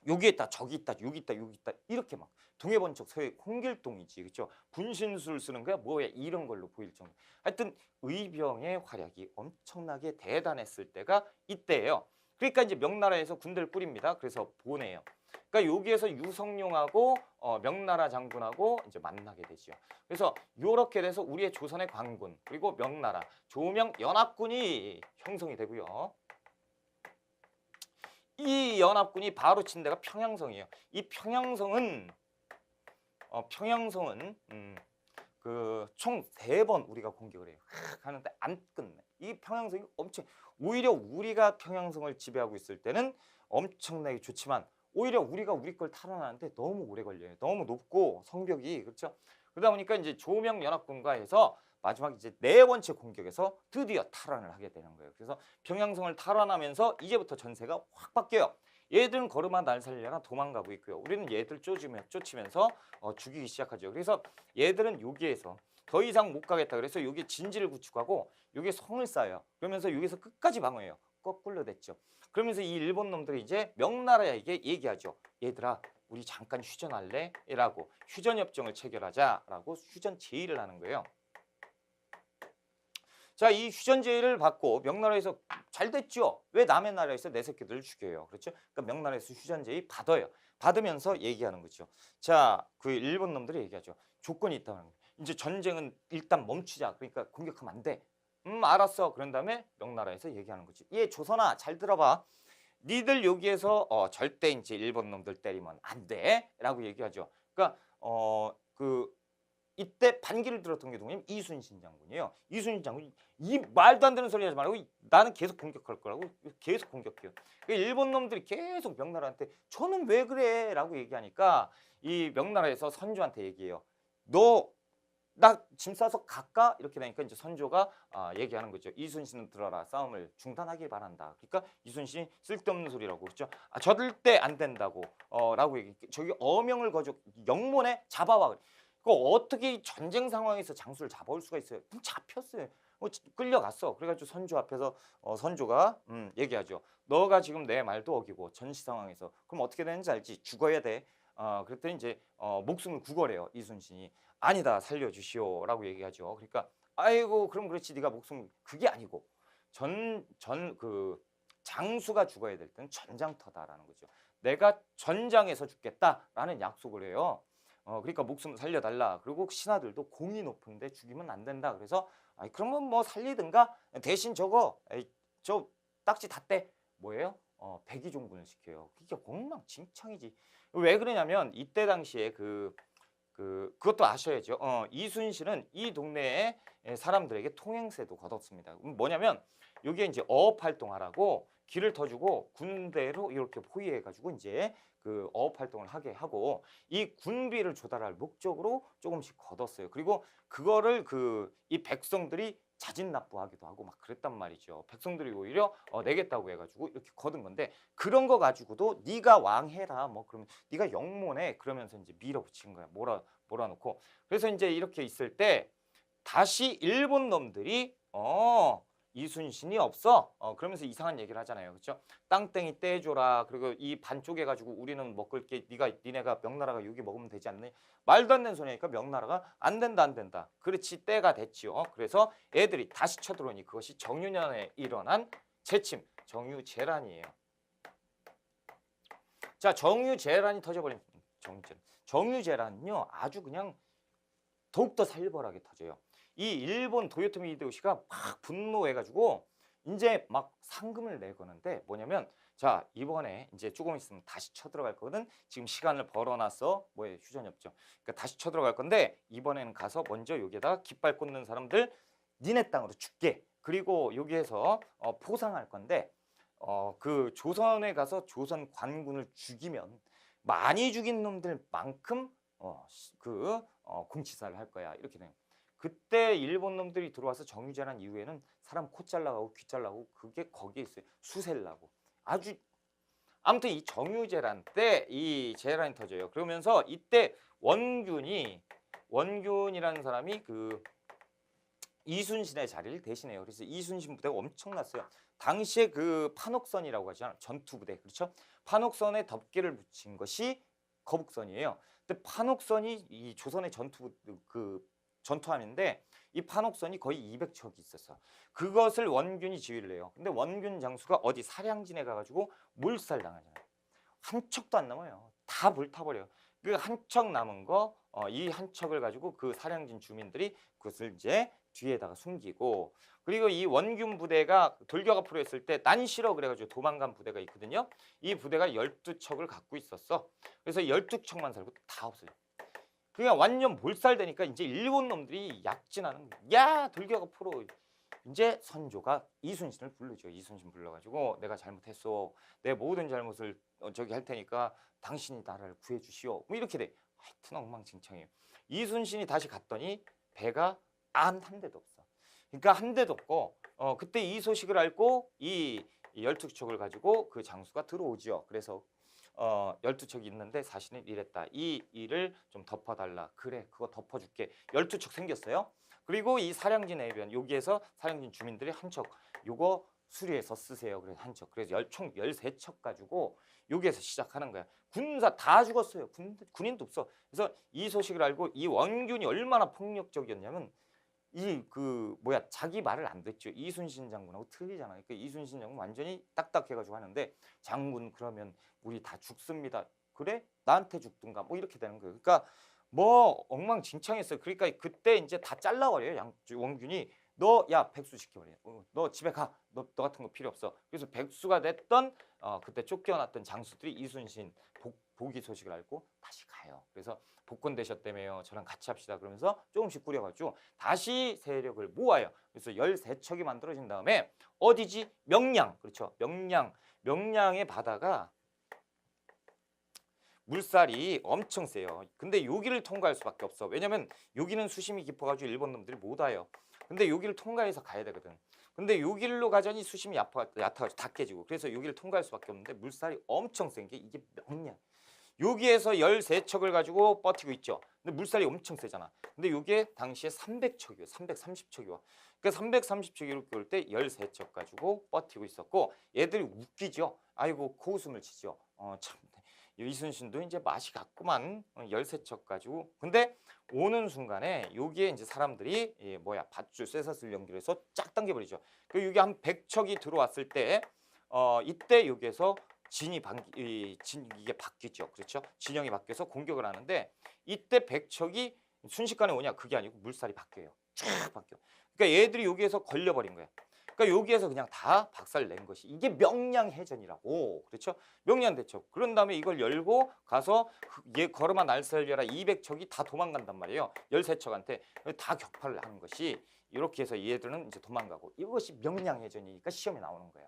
[SPEAKER 1] 여기 있다, 저기 있다, 여기 있다, 여기 있다 이렇게 막 동해번쩍 서해 홍길동이지, 그렇죠? 분신술을 쓰는 거야, 뭐야 이런 걸로 보일 정도. 하여튼 의병의 활약이 엄청나게 대단했을 때가 이때예요. 그러니까 이제 명나라에서 군대를 꾸립니다. 그래서 보내요. 그러니까 여기에서 유성룡하고 명나라 장군하고 이제 만나게 되죠. 그래서 이렇게 돼서 우리의 조선의 관군 그리고 명나라 조명 연합군이 형성이 되고요. 이 연합군이 바로 친 데가 평양성이에요. 이 평양성은 그 총 3번 우리가 공격을 해요. 하는데 안 끝내. 이 평양성이 엄청, 오히려 우리가 평양성을 지배하고 있을 때는 엄청나게 좋지만 오히려 우리가 우리 걸 탈환하는데 너무 오래 걸려요. 너무 높고 성벽이, 그렇죠? 그러다 보니까 이제 조명 연합군과 해서 마지막 이제 4번째 공격에서 드디어 탈환을 하게 되는 거예요. 그래서 평양성을 탈환하면서 이제부터 전세가 확 바뀌어요. 얘들은 걸음아 날 살려라 도망가고 있고요. 우리는 얘들 쫓으면서 죽이기 시작하죠. 그래서 얘들은 여기에서 더 이상 못 가겠다. 그래서 여기 진지를 구축하고 여기에 성을 쌓아요. 그러면서 여기서 끝까지 방어해요. 거꾸로 됐죠. 그러면서 이 일본 놈들이 이제 명나라에게 얘기하죠. 얘들아, 우리 잠깐 휴전할래? 라고 휴전협정을 체결하자라고 휴전 제의를 하는 거예요. 자, 이 휴전 제의를 받고 명나라에서 잘 됐죠. 왜 남의 나라에서 내 새끼들을 죽여요? 그렇죠? 그러니까 명나라에서 휴전 제의 받아요. 받으면서 얘기하는 거죠. 자, 그 일본 놈들이 얘기하죠. 조건이 있다는 거예요. 이제 전쟁은 일단 멈추자. 그러니까 공격하면 안 돼. 알았어. 그런 다음에 명나라에서 얘기하는 거지. 예, 조선아, 잘 들어봐. 니들 여기에서 절대 이제 일본 놈들 때리면 안 돼. 라고 얘기하죠. 그러니까 이때 반기를 들었던 게 누구냐면 이순신 장군이에요. 이순신 장군이 이 말도 안 되는 소리 하지 말고 나는 계속 공격할 거라고 계속 공격해요. 일본 놈들이 계속 명나라한테 저는 왜 그래? 라고 얘기하니까 이 명나라에서 선조한테 얘기해요. 너 나 짐 싸서 갈까? 이렇게 되니까 이제 선조가 얘기하는 거죠. 이순신은 들어라. 싸움을 중단하길 바란다. 그러니까 이순신이 쓸데없는 소리라고 그렇죠. 절대 안 된다고 라고 얘기. 저기 어명을 거저 영문에 잡아와. 그 어떻게 전쟁 상황에서 장수를 잡아올 수가 있어요? 잡혔어요. 끌려갔어. 그래가지고 선조 앞에서 선조가 얘기하죠. 너가 지금 내 말도 어기고 전시 상황에서 그럼 어떻게 되는지 알지? 죽어야 돼. 그랬더니 이제 목숨을 구걸해요. 이순신이. 아니다, 살려주시오라고 얘기하죠. 그러니까 아이고 그럼 그렇지, 네가 목숨, 그게 아니고 그 장수가 죽어야 될 때는 전장터다라는 거죠. 내가 전장에서 죽겠다라는 약속을 해요. 그러니까 목숨을 살려달라. 그리고 신하들도 공이 높은데 죽이면 안 된다. 그래서 그러면 뭐 살리든가 대신 저 딱지 다 떼. 뭐예요? 백의종군을 시켜요. 그게 엉망진창이지. 왜 그러냐면 이때 당시에 그것도 아셔야죠. 이순신은 이 동네에 사람들에게 통행세도 걷었습니다. 뭐냐면 여기에 이제 어업 활동하라고 길을 터주고 군대로 이렇게 포위해가지고 이제 그 어업 활동을 하게 하고 이 군비를 조달할 목적으로 조금씩 걷었어요. 그리고 그거를 이 백성들이 자진납부하기도 하고 막 그랬단 말이죠. 백성들이 오히려 내겠다고 해가지고 이렇게 거둔 건데 그런 거 가지고도 네가 왕해라 뭐 그러면 네가 영모네 그러면서 이제 밀어붙인 거야. 몰아놓고. 그래서 이제 이렇게 있을 때 다시 일본 놈들이 이순신이 없어. 그러면서 이상한 얘기를 하잖아요. 그렇죠? 땅땡이 떼줘라. 그리고 이 반쪽에 가지고 우리는 먹을게. 니네가 명나라가 여기 먹으면 되지 않니? 말도 안 되는 소리니까 명나라가 안 된다 안 된다. 그렇지 때가 됐지요. 그래서 애들이 다시 쳐들어오니 그것이 정유년에 일어난 재침, 정유재란이에요. 자, 정유재란이 터져버린 정유재란은요 아주 그냥 더욱더 살벌하게 터져요. 이 일본 도요토미 히데요시가 막 분노해가지고 이제 막 상금을 내거는데 뭐냐면 자 이번에 이제 조금 있으면 다시 쳐들어갈 거거든. 지금 시간을 벌어놨어. 뭐에 휴전이 없죠. 그러니까 다시 쳐들어갈 건데 이번에는 가서 먼저 여기에다 깃발 꽂는 사람들 니네 땅으로 줄게. 그리고 여기에서 포상할 건데 그 조선에 가서 조선 관군을 죽이면 많이 죽인 놈들만큼 공치사를 할 거야. 이렇게 돼요. 그때 일본 놈들이 들어와서 정유재란 이후에는 사람 코 잘라가고 귀 잘라고 그게 거기에 있어요. 수셀라고. 아주 아무튼 이 정유재란 때 이 재란이 터져요. 그러면서 이때 원균이라는 사람이 이순신의 자리를 대신해요. 그래서 이순신 부대가 엄청났어요. 당시에 판옥선이라고 하잖아요. 전투부대. 그렇죠? 판옥선에 덮개를 붙인 것이 거북선이에요. 근데 판옥선이 이 조선의 전투함인데 이 판옥선이 거의 200척이 있었어. 그것을 원균이 지휘를 해요. 근데 원균 장수가 어디 사량진에 가가지고 몰살 당하잖아요. 한 척도 안 남아요. 다 불타버려요. 그 한 척 남은 거, 이 한 척을 가지고 그 사량진 주민들이 그것을 이제 뒤에다가 숨기고, 그리고 이 원균 부대가 돌격 앞으로 했을 때 난 싫어 그래가지고 도망간 부대가 있거든요. 이 부대가 12척을 갖고 있었어. 그래서 12척만 살고 다 없어요. 그냥 완전 몰살되니까 이제 일본 놈들이 약진하는 야 돌격 앞으로. 이제 선조가 이순신을 부르죠. 이순신 불러가지고 내가 잘못했어. 내 모든 잘못을 저기 할 테니까 당신이 나라를 구해주시오. 뭐 이렇게 돼. 하여튼 엉망진창이에요. 이순신이 다시 갔더니 배가 한 대도 없어. 그러니까 한 대도 없고 그때 이 소식을 알고 이 12척을 가지고 그 장수가 들어오지요. 그래서 12척이 있는데 사실은 이랬다. 이 일을 좀 덮어달라. 그래 그거 덮어줄게. 12척 생겼어요. 그리고 이 사량진 해변 여기에서 사량진 주민들이 한 척 요거 수리해서 쓰세요. 그래서 한 척. 그래서 총 13척 가지고 여기에서 시작하는 거야. 군사 다 죽었어요. 군인도 없어. 그래서 이 소식을 알고 이 원균이 얼마나 폭력적이었냐면 자기 말을 안 듣죠. 이순신 장군하고 틀리잖아요. 그러니까 이순신 장군 완전히 딱딱해가지고 하는데 장군 그러면 우리 다 죽습니다. 그래? 나한테 죽든가 뭐 이렇게 되는 거예요. 그러니까 뭐 엉망진창했어요. 그러니까 그때 이제 다 잘라버려요. 원균이 너 야 백수 시켜버려. 너 집에 가. 너 같은 거 필요 없어. 그래서 백수가 됐던 그때 쫓겨났던 장수들이 이순신 복위 소식을 알고 다시 가요. 그래서 복권되셨다며요. 저랑 같이 합시다. 그러면서 조금씩 꾸려가지고 다시 세력을 모아요. 그래서 13척이 만들어진 다음에 어디지? 명량. 그렇죠. 명량의 바다가 물살이 엄청 세요. 근데 여기를 통과할 수밖에 없어. 왜냐면 여기는 수심이 깊어가지고 일본 놈들이 못 와요. 근데 여기를 통과해서 가야 되거든. 근데 여기로 가자니 수심이 얕아가지고 다 깨지고. 그래서 여기를 통과할 수밖에 없는데 물살이 엄청 센 게 이게 명량. 여기에서 13척을 가지고 버티고 있죠. 근데 물살이 엄청 세잖아. 근데 여기에 당시에 300척이요. 330척이요. 그러니까 330척이 이렇게 올 때 13척 가지고 버티고 있었고 얘들이 웃기죠. 아이고 코웃음을 치죠. 참 이순신도 이제 맛이 갔구만. 13척 가지고. 근데 오는 순간에 여기에 이제 사람들이 밧줄 쇠사슬 연기를 해서 쫙 당겨버리죠. 그 여기 한 100척이 들어왔을 때 이때 여기에서 이게 바뀌죠. 그렇죠? 진영이 바뀌어서 공격을 하는데 이때 100척이 순식간에 오냐? 그게 아니고 물살이 바뀌어요. 쫙 바뀌어. 그러니까 얘들이 여기에서 걸려버린 거야. 그러니까 여기에서 그냥 다 박살 낸 것이 이게 명량해전이라고. 그렇죠? 명량대첩. 그런 다음에 이걸 열고 가서 얘 걸어마 날살려라 200척이 다 도망간단 말이에요. 13척한테 다 격파를 하는 것이 이렇게 해서 얘들은 이제 도망가고 이것이 명량해전이니까 시험에 나오는 거예요.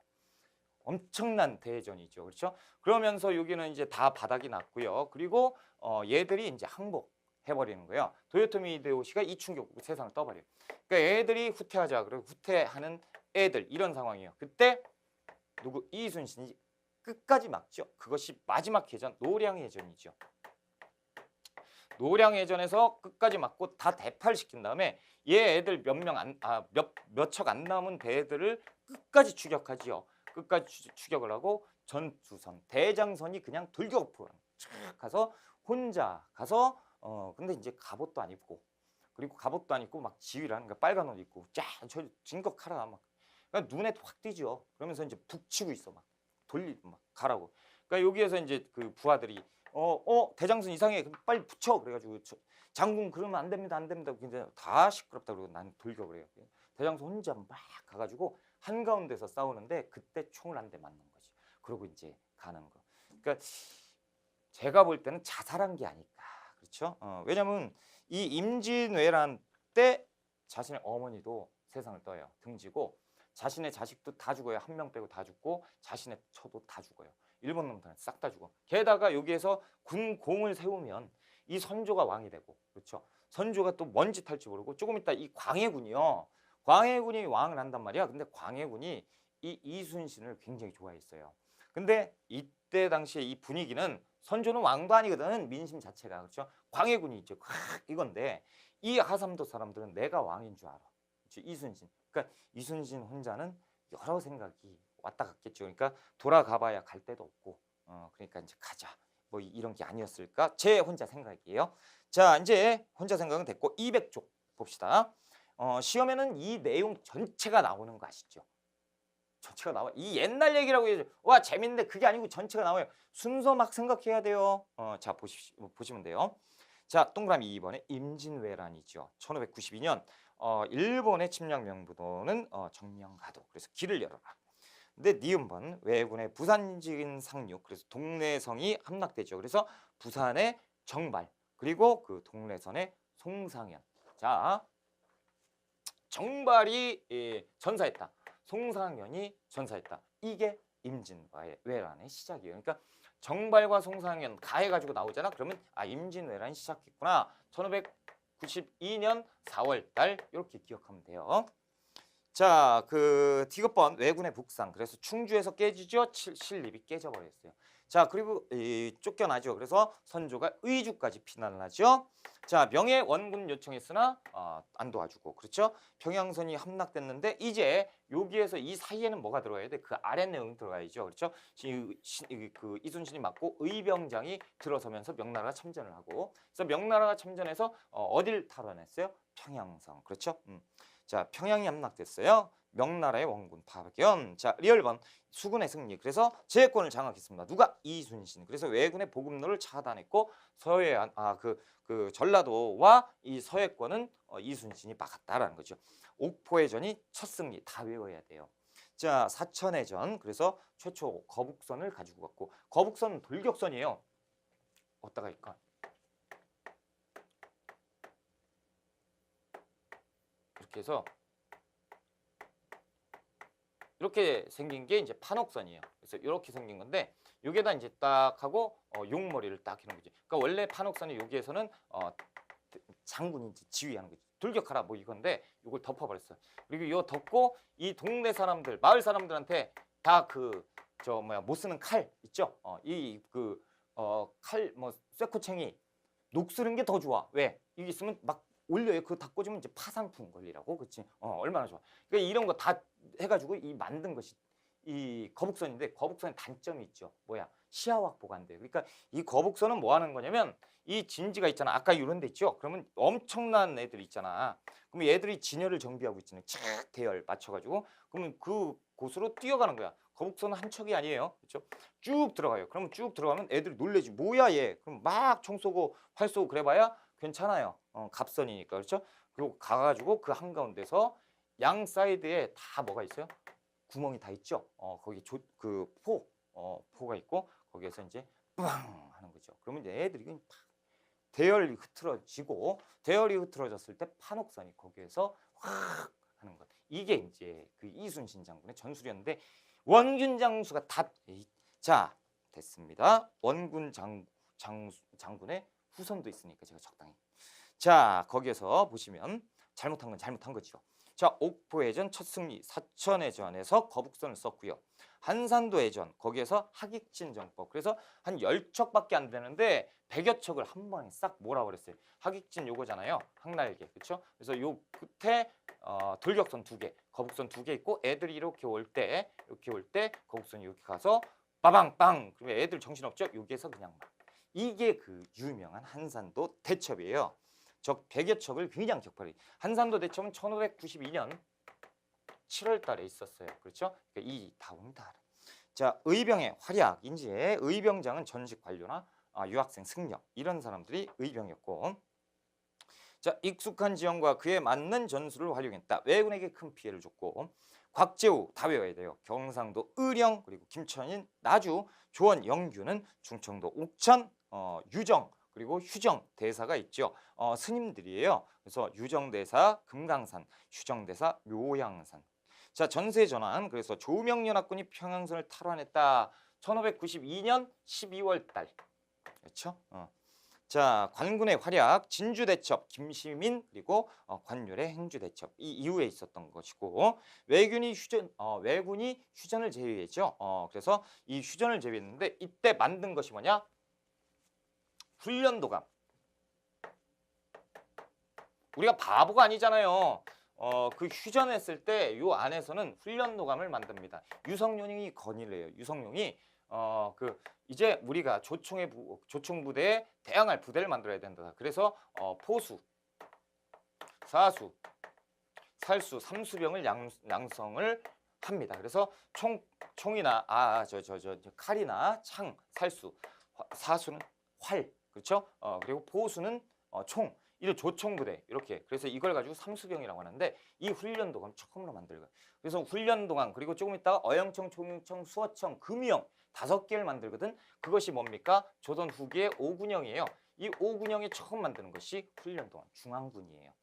[SPEAKER 1] 엄청난 대전이죠. 그렇죠? 그러면서 여기는 이제 다 바닥이 났고요. 그리고 얘들이 이제 항복해버리는 거예요. 도요토미 히데요시가 이 충격으로 세상을 떠버려요. 그러니까 애들이 후퇴하자. 그리고 후퇴하는 애들 이런 상황이에요. 그때 이순신이 끝까지 막죠. 그것이 마지막 해전 노량해전이죠. 노량해전에서 끝까지 막고 다 대파시킨 다음에 얘 애들 몇 척 안 남은 배들을 끝까지 추격하지요. 끝까지 추격을 하고 전투선 대장선이 그냥 돌격포로 쫙 가서 혼자 가서 근데 이제 갑옷도 안 입고 그리고 갑옷도 안 입고 막 지휘를 하는 거야. 빨간 옷 입고 쫙 저 진격하라 막 그러니까 눈에 확 띄죠. 그러면서 이제 북치고 있어 막 돌리고 막 가라고. 그러니까 여기에서 이제 그 부하들이 대장선 이상해 빨리 붙여 그래가지고 장군 그러면 안 됩니다 안 됩니다. 근데 다 시끄럽다 그러고 난 돌격을 해요. 대장선 혼자 막 가가지고 한가운데서 싸우는데 그때 총을 한 대 맞는 거지. 그러고 이제 가는 거. 그러니까 제가 볼 때는 자살한 게 아닐까. 그렇죠? 왜냐면 이 임진왜란 때 자신의 어머니도 세상을 떠요. 등지고 자신의 자식도 다 죽어요. 한 명 빼고 다 죽고 자신의 처도 다 죽어요. 일본 놈들은 싹 다 죽어. 게다가 여기에서 군공을 세우면 이 선조가 왕이 되고 그렇죠. 선조가 또 뭔 짓 할지 모르고 조금 있다 이 광해군이요. 광해군이 왕을 한단 말이야. 근데 광해군이 이 이순신을 굉장히 좋아했어요. 근데 이때 당시에 이 분위기는 선조는 왕도 아니거든. 민심 자체가. 그렇죠? 광해군이 있죠. 이건데 이 하삼도 사람들은 내가 왕인 줄 알아. 그렇죠? 이순신. 그러니까 이순신 혼자는 여러 생각이 왔다 갔겠죠. 그러니까 돌아가봐야 갈 데도 없고 그러니까 이제 가자. 뭐 이런 게 아니었을까? 제 혼자 생각이에요. 자, 이제 혼자 생각은 됐고 200쪽 봅시다. 시험에는 이 내용 전체가 나오는 거 아시죠? 전체가 나와. 이 옛날 얘기라고 해야죠. 와 재밌는데 그게 아니고 전체가 나와요. 순서 막 생각해야 돼요. 자 보시면 돼요. 자 동그라미 2번에 임진왜란이죠. 1592년 일본의 침략 명부도는 정령가도. 그래서 길을 열어라. 근데 니은번 왜군의 부산진 상륙. 그래서 동래성이 함락되죠. 그래서 부산의 정발 그리고 그 동래선의 송상현. 자 정발이 전사했다. 송상현이 전사했다. 이게 임진왜란의 시작이에요. 그러니까 정발과 송상현 가해가지고 나오잖아. 그러면 임진왜란이 시작했구나. 1592년 4월 달 이렇게 기억하면 돼요. 자, 그 디귿번 왜군의 북상. 그래서 충주에서 깨지죠. 신립이 깨져버렸어요. 자, 그리고 쫓겨나죠. 그래서 선조가 의주까지 피난을 하죠. 자, 명예 원군 요청했으나 안 도와주고 그렇죠. 평양선이 함락됐는데 이제 여기에서 이 사이에는 뭐가 들어가야 돼? 그 아래 내용이 들어가야죠. 그렇죠. 그 이순신이 맞고 의병장이 들어서면서 명나라가 참전을 하고 그래서 명나라가 참전해서 어딜 탈환했어요? 평양성. 그렇죠. 자, 평양이 함락됐어요. 명나라의 원군 파견. 자, 리얼번 수군의 승리. 그래서 제해권을 장악했습니다. 누가? 이순신. 그래서 왜군의 보급로를 차단했고 서해안 그 전라도와 이 서해권은 이순신이 막았다라는 거죠. 옥포해전이 첫 승리. 다 외워야 돼요. 자, 사천해전. 그래서 최초 거북선을 가지고 갔고 거북선은 돌격선이에요. 어디다가 할까? 이렇게 해서 이렇게 생긴 게 이제 판옥선이에요. 그래서 이렇게 생긴 건데 여기에다 이제 딱 하고 용머리를 딱 해놓은 거지. 그러니까 원래 판옥선이 여기에서는 장군이 이제 지휘하는 거지. 돌격하라 뭐 이건데 이걸 덮어버렸어요. 그리고 이거 덮고 이 동네 사람들, 마을 사람들한테 다 못 쓰는 칼 있죠? 이 칼 뭐 쇠코챙이 녹 쓰는 게 더 좋아. 왜? 이게 있으면 막 올려요. 그거 다 꽂으면 이제 파상풍 걸리라고. 그치? 얼마나 좋아. 그러니까 이런 거 다 해가지고 이 만든 것이 이 거북선인데 거북선의 단점이 있죠. 뭐야? 시야 확보가 안 돼요. 그러니까 이 거북선은 뭐 하는 거냐면 이 진지가 있잖아. 아까 이런 데 있죠. 그러면 엄청난 애들 있잖아. 그럼 얘들이 진열을 정비하고 있잖아요. 착 대열 맞춰가지고 그러면 그 곳으로 뛰어가는 거야. 거북선은 한 척이 아니에요. 그렇죠? 쭉 들어가요. 그러면 쭉 들어가면 애들이 놀래지. 뭐야 얘. 그럼 막 총 쏘고 활 쏘고 그래봐야 괜찮아요. 갑선이니까. 그렇죠? 그리고 가가지고 그 한가운데서 양 사이드에 다 뭐가 있어요? 구멍이 다 있죠. 거기 포가 있고 거기에서 이제 빵 하는 거죠. 그러면 이제 애들이 그냥 팍 대열이 흐트러지고 대열이 흐트러졌을 때 판옥선이 거기에서 확 하는 것. 이게 이제 그 이순신 장군의 전술이었는데 원균 장수가 자 됐습니다. 원군 장군의 후손도 있으니까 제가 적당히. 자 거기에서 보시면 잘못한 건 잘못한 거죠. 자 옥포해전 첫 승리 사천해전에서 거북선을 썼고요. 한산도해전 거기에서 하객진 정법 그래서 한 10척밖에 안 되는데 100여 척을 한 번에 싹 몰아 버렸어요. 하객진 요거잖아요. 항날개 그렇죠? 그래서 요 끝에 돌격선 2개, 거북선 2개 있고 애들이 이렇게 올 때 거북선이 이렇게 가서 빠방빵 그러면 애들 정신없죠? 여기에서 그냥 막 이게 그 유명한 한산도 대첩이에요. 적 100여 척을 그냥 격파를. 한산도 대첩은 1592년 7월 달에 있었어요. 그렇죠? 그러니까 이 다음달. 자, 의병의 활약. 이제 의병장은 전직 관료나 유학생 승려 이런 사람들이 의병이었고 자, 익숙한 지형과 그에 맞는 전술을 활용했다. 왜군에게 큰 피해를 줬고 곽재우 다 외워야 돼요. 경상도 의령 그리고 김천인 나주 조원 영규는 충청도 옥천 유정 그리고 휴정 대사가 있죠. 스님들이에요. 그래서 유정 대사 금강산, 휴정 대사 묘향산. 자 전세 전환 그래서 조명연합군이 평양선을 탈환했다. 1592년 12월 달 그렇죠? 자 관군의 활약 진주대첩 김시민 그리고 관율의 행주대첩 이 이후에 있었던 것이고 왜군이 휴전을 제위했죠. 그래서 이 휴전을 제위했는데 이때 만든 것이 뭐냐? 훈련도감. 우리가 바보가 아니잖아요. 그 휴전했을 때 요 안에서는 훈련도감을 만듭니다. 유성룡이 건의를 해요. 유성룡이 이제 우리가 조총부대에 대항할 부대를 만들어야 된다. 그래서 포수, 사수, 살수, 삼수병을 양성을 합니다. 그래서 총이나 칼이나 창, 살수, 사수는 활, 그렇죠? 그리고 포수는 총. 이를 조총부대 이렇게 그래서 이걸 가지고 삼수병이라고 하는데 이 훈련도감 처음으로 만들고 그래서 훈련도감 그리고 조금 있다가 어영청, 총영청, 수어청, 금유형 5개를 만들거든. 그것이 뭡니까? 조선 후기의 5군형이에요. 이 5군형이 처음 만드는 것이 훈련도감 중앙군이에요.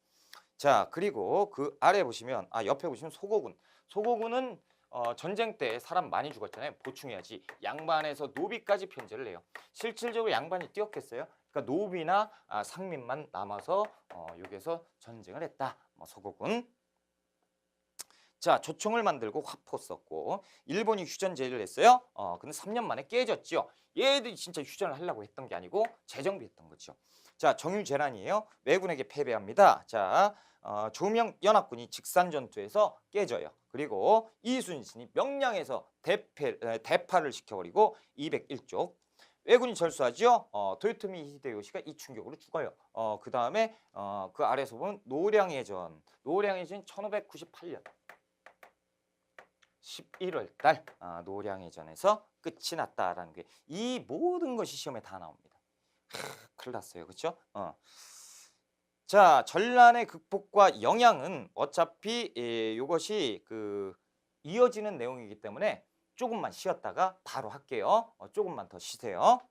[SPEAKER 1] 자 그리고 그 아래 보시면 옆에 보시면 소고군은 전쟁 때 사람 많이 죽었잖아요. 보충해야지. 양반에서 노비까지 편제를 해요. 실질적으로 양반이 뛰었겠어요? 그러니까 노비나 상민만 남아서 여기에서 전쟁을 했다. 소고군. 자 조총을 만들고 화포 썼고 일본이 휴전 제의를 했어요. 근데 3년 만에 깨졌죠. 얘들이 진짜 휴전을 하려고 했던 게 아니고 재정비했던 거죠. 자 정유재난이에요. 왜군에게 패배합니다. 자 조명연합군이 직산전투에서 깨져요. 그리고 이순신이 명량에서 대파를 시켜버리고 201쪽 왜군이 절수하죠. 도요토미 히데요시가 이 충격으로 죽어요. 그 다음에 그 아래에서 보면 노량해전 1598년 11월 달 노량해전에서 끝이 났다라는 게 이 모든 것이 시험에 다 나옵니다. 큰일 났어요. 그렇죠? 자, 전란의 극복과 영향은 어차피 이것이 이어지는 내용이기 때문에 조금만 쉬었다가 바로 할게요. 조금만 더 쉬세요.